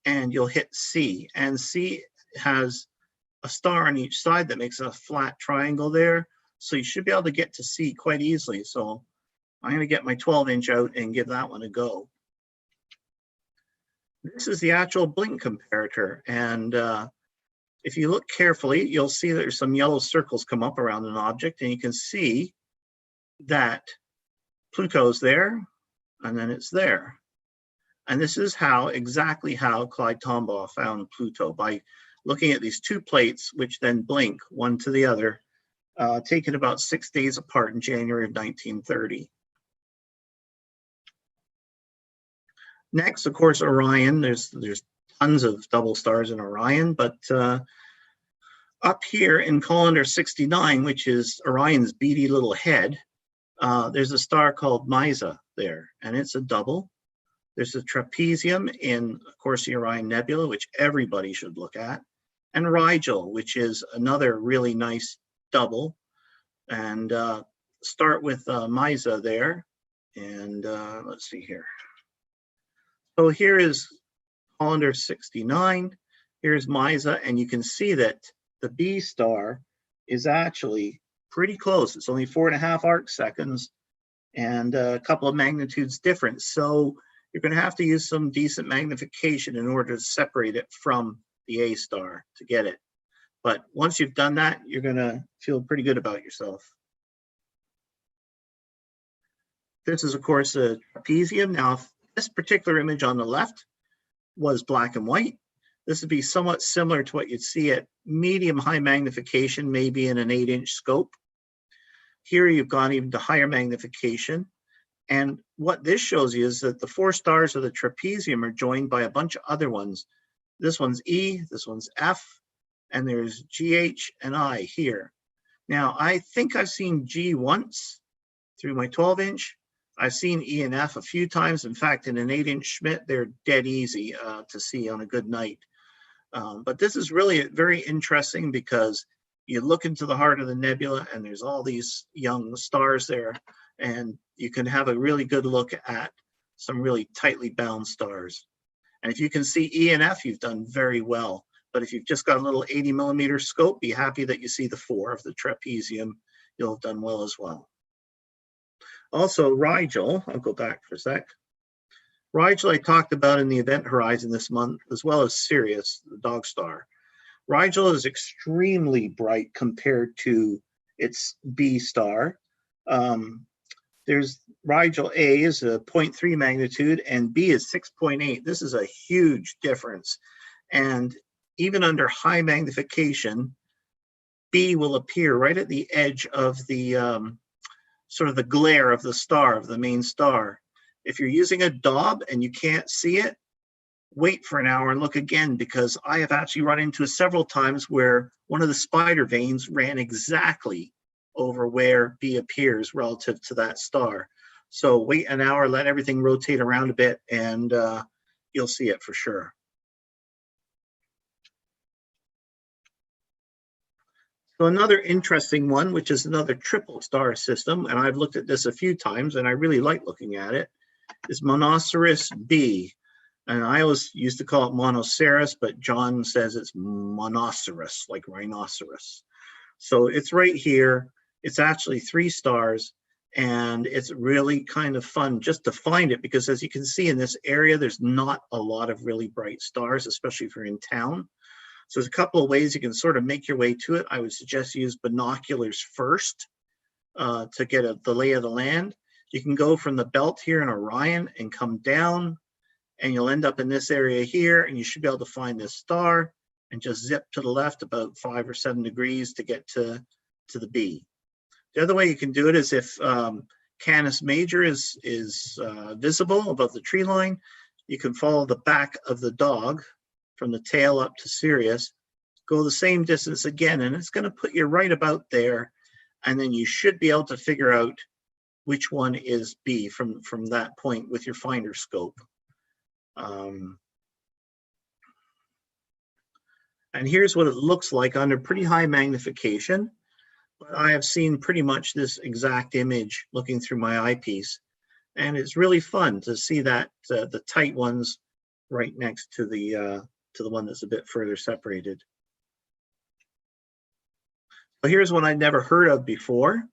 and you'll hit C. And C has a star on each side that makes a flat triangle there. So you should be able to get to C quite easily. So I'm going to get my 12-inch out and give that one a go. This is the actual blink comparator. And if you look carefully, you'll see there's some yellow circles come up around an object, and you can see that Pluto's there, and then it's there. And this is exactly how Clyde Tombaugh found Pluto, by looking at these two plates, which then blink one to the other, taken about 6 days apart in January of 1930. Next, of course, Orion. There's tons of double stars in Orion, but up here in Colander 69, which is Orion's beady little head, there's a star called Misa there, and it's a double. There's a trapezium in, of course, the Orion Nebula, which everybody should look at, and Rigel, which is another really nice double. And start with Misa there, and let's see here. So here is Colander 69. Here's Misa, and you can see that the B star is actually pretty close. It's only 4.5 arc seconds and a couple of magnitudes different. So you're going to have to use some decent magnification in order to separate it from the A star to get it. But once you've done that, you're going to feel pretty good about yourself. This is, of course, a trapezium. Now, this particular image on the left was black and white. This would be somewhat similar to what you'd see at medium-high magnification, maybe in an 8-inch scope. Here you've gone even to higher magnification. And what this shows you is that the 4 stars of the trapezium are joined by a bunch of other ones. This one's E, this one's F, and there's GH and I here. Now, I think I've seen G once through my 12-inch. I've seen E and F a few times. In fact, in an 8-inch Schmidt, they're dead easy to see on a good night. But this is really very interesting because you look into the heart of the nebula and there's all these young stars there, and you can have a really good look at some really tightly bound stars. And if you can see E and F, you've done very well. But if you've just got a little 80mm scope, be happy that you see the 4 of the trapezium. You'll have done well as well. Also, Rigel, I'll go back for a sec. Rigel I talked about in the event horizon this month, as well as Sirius, the dog star. Rigel is extremely bright compared to its B star. There's Rigel A is a 0.3 magnitude and B is 6.8. This is a huge difference. And even under high magnification, B will appear right at the edge of the sort of the glare of the star, of the main star. If you're using a daub and you can't see it, wait for an hour and look again, because I have actually run into it several times where one of the spider veins ran exactly over where B appears relative to that star. So wait an hour, let everything rotate around a bit, and you'll see it for sure. So another interesting one, which is another triple star system, and I've looked at this a few times and I really like looking at it, is Monoceros B. And I always used to call it Monoceros, but John says it's Monoceros, like rhinoceros. So it's right here. It's actually 3 stars, and it's really kind of fun just to find it, because as you can see in this area, there's not a lot of really bright stars, especially if you're in town. So there's a couple of ways you can sort of make your way to it. I would suggest you use binoculars first to get the lay of the land. You can go from the belt here in Orion and come down, and you'll end up in this area here, and you should be able to find this star and just zip to the left about 5 or 7 degrees to get to the B. The other way you can do it is if Canis Major is visible above the tree line, you can follow the back of the dog from the tail up to Sirius go the same distance again, and it's going to put you right about there. And then you should be able to figure out which one is B from that point with your finder scope. And here's what it looks like under pretty high magnification. But I have seen pretty much this exact image looking through my eyepiece. And it's really fun to see that the tight ones right next to the one that's a bit further separated. But here's one I'd never heard of before.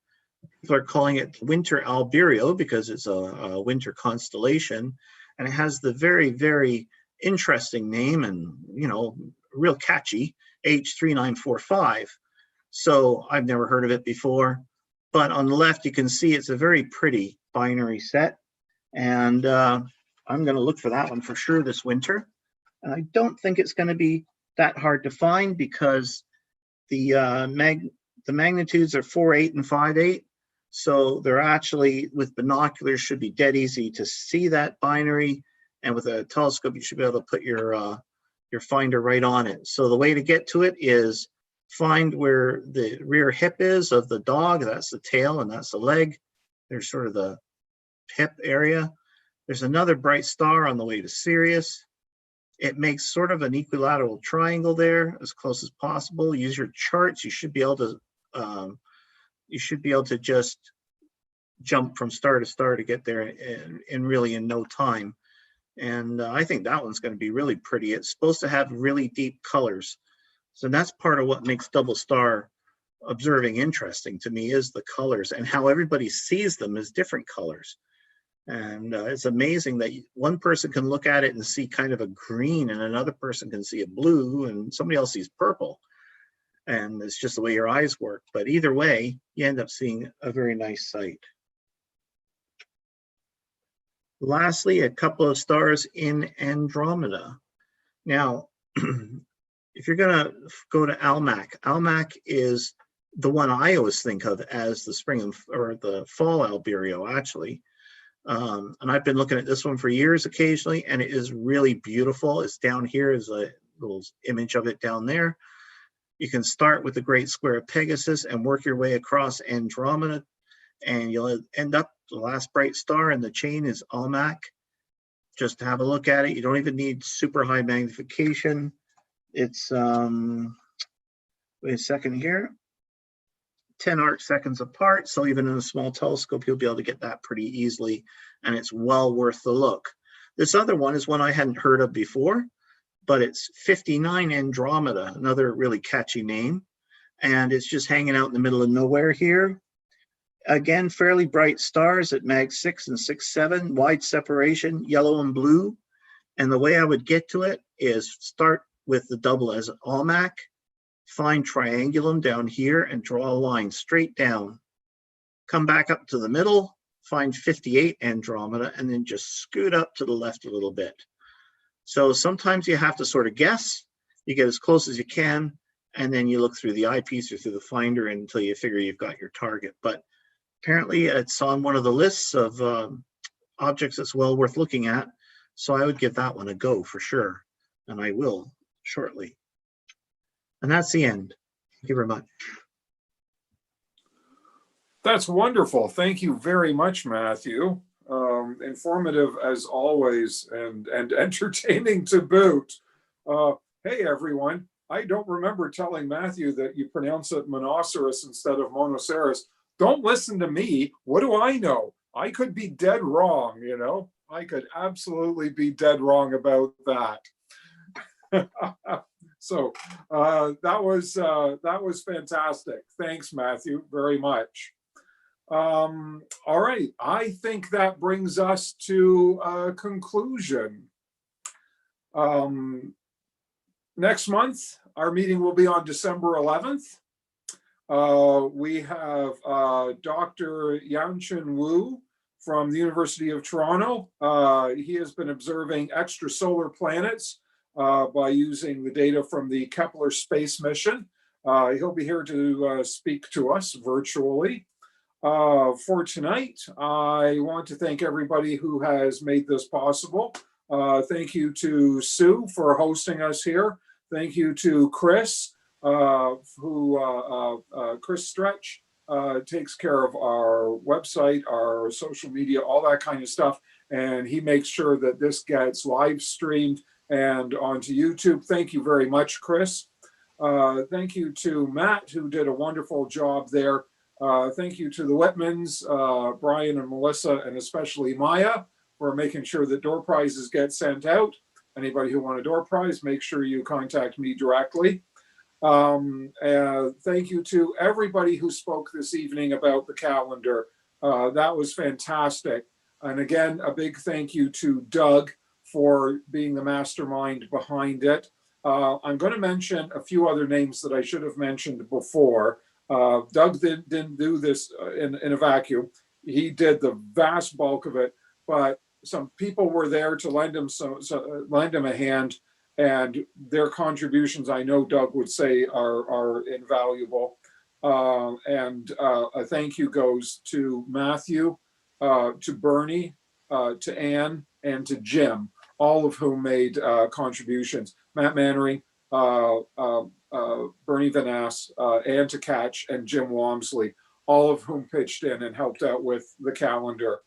People are calling it Winter Albireo because it's a winter constellation, and it has the very, very interesting name and, you know, real catchy, H3945. So I've never heard of it before, but on the left you can see it's a very pretty binary set, and I'm going to look for that one for sure this winter. And I don't think it's going to be that hard to find because the magnitudes are 4.8 and 5.8, so they're actually, with binoculars, should be dead easy to see that binary, and with a telescope you should be able to put your finder right on it. So the way to get to it is find where the rear hip is of the dog. That's the tail and that's the leg. There's sort of the hip area. There's another bright star on the way to Sirius. It makes sort of an equilateral triangle there as close as possible. Use your charts. You should be able to just jump from star to star to get there in really in no time. And I think that one's going to be really pretty. It's supposed to have really deep colors. So that's part of what makes double star observing interesting to me, is the colors, and how everybody sees them as different colors. And it's amazing that one person can look at it and see kind of a green, and another person can see a blue, and somebody else sees purple. And it's just the way your eyes work. But either way, you end up seeing a very nice sight. Lastly, a couple of stars in Andromeda. Now, if you're going to go to Almach, Almach is the one I always think of as the spring or the fall Albireo, actually. And I've been looking at this one for years occasionally, and it is really beautiful. It's down here, is a little image of it down there. You can start with the Great Square of Pegasus and work your way across Andromeda, and you'll end up, the last bright star in the chain is Almach. Just have a look at it. You don't even need super high magnification. It's, wait a second here, 10 arc seconds apart. So even in a small telescope, you'll be able to get that pretty easily, and it's well worth the look. This other one is one I hadn't heard of before, but it's 59 Andromeda, another really catchy name. And it's just hanging out in the middle of nowhere here. Again, fairly bright stars at mag 6 and 6.7, wide separation, yellow and blue. And the way I would get to it is start with the double as Almach, find Triangulum down here and draw a line straight down. Come back up to the middle, find 58 Andromeda, and then just scoot up to the left a little bit. So sometimes you have to sort of guess. You get as close as you can, and then you look through the eyepiece or through the finder until you figure you've got your target. But apparently it's on one of the lists of objects that's well worth looking at. So I would give that one a go for sure, and I will shortly. And that's the end. Thank you very much. That's wonderful. Thank you very much, Matthew. Informative as always, and entertaining to boot. Hey, everyone. I don't remember telling Matthew that you pronounce it monoceros instead of monoceros. Don't listen to me. What do I know? I could be dead wrong, you know? I could absolutely be dead wrong about that. So that was fantastic. Thanks, Matthew, very much. All right, I think that brings us to a conclusion. Next month, our meeting will be on December 11th. We have Dr. Yanchen Wu from the University of Toronto. He has been observing extrasolar planets by using the data from the Kepler space mission. He'll be here to speak to us virtually. For tonight, I want to thank everybody who has made this possible. Thank you to Sue for hosting us here. Thank you to Chris Chris Stretch takes care of our website, our social media, all that kind of stuff. And he makes sure that this gets live streamed and onto YouTube. Thank you very much, Chris. Thank you to Matt, who did a wonderful job there. Thank you to the Whitmans, Brian and Melissa, and especially Maya, for making sure that door prizes get sent out. Anybody who want a door prize, make sure you contact me directly. Thank you to everybody who spoke this evening about the calendar. That was fantastic. And again, a big thank you to Doug for being the mastermind behind it. I'm going to mention a few other names that I should have mentioned before. Doug didn't do this in a vacuum. He did the vast bulk of it, but some people were there to lend him a hand, and their contributions, I know Doug would say, are invaluable. A thank you goes to Matthew, to Bernie, to Anne, and to Jim, all of whom made contributions. Matt Mannering, Bernie Vanass, Anne Tkach, and Jim Walmsley, all of whom pitched in and helped out with the calendar.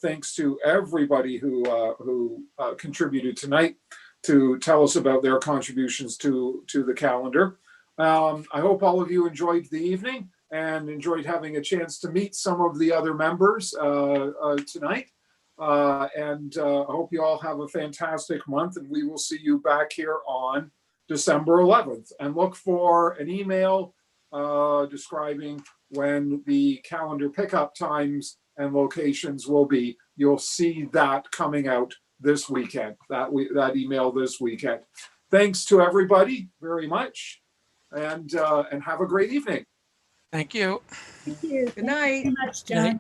Thanks to everybody who contributed tonight to tell us about their contributions to the calendar. I hope all of you enjoyed the evening and enjoyed having a chance to meet some of the other members tonight. I hope you all have a fantastic month, and we will see you back here on December 11th. And look for an email describing when the calendar pickup times and locations will be. You'll see that coming out this weekend, that email this weekend. Thanks to everybody very much, and have a great evening. Thank you. Thank you. Good night. Thank you so much, John.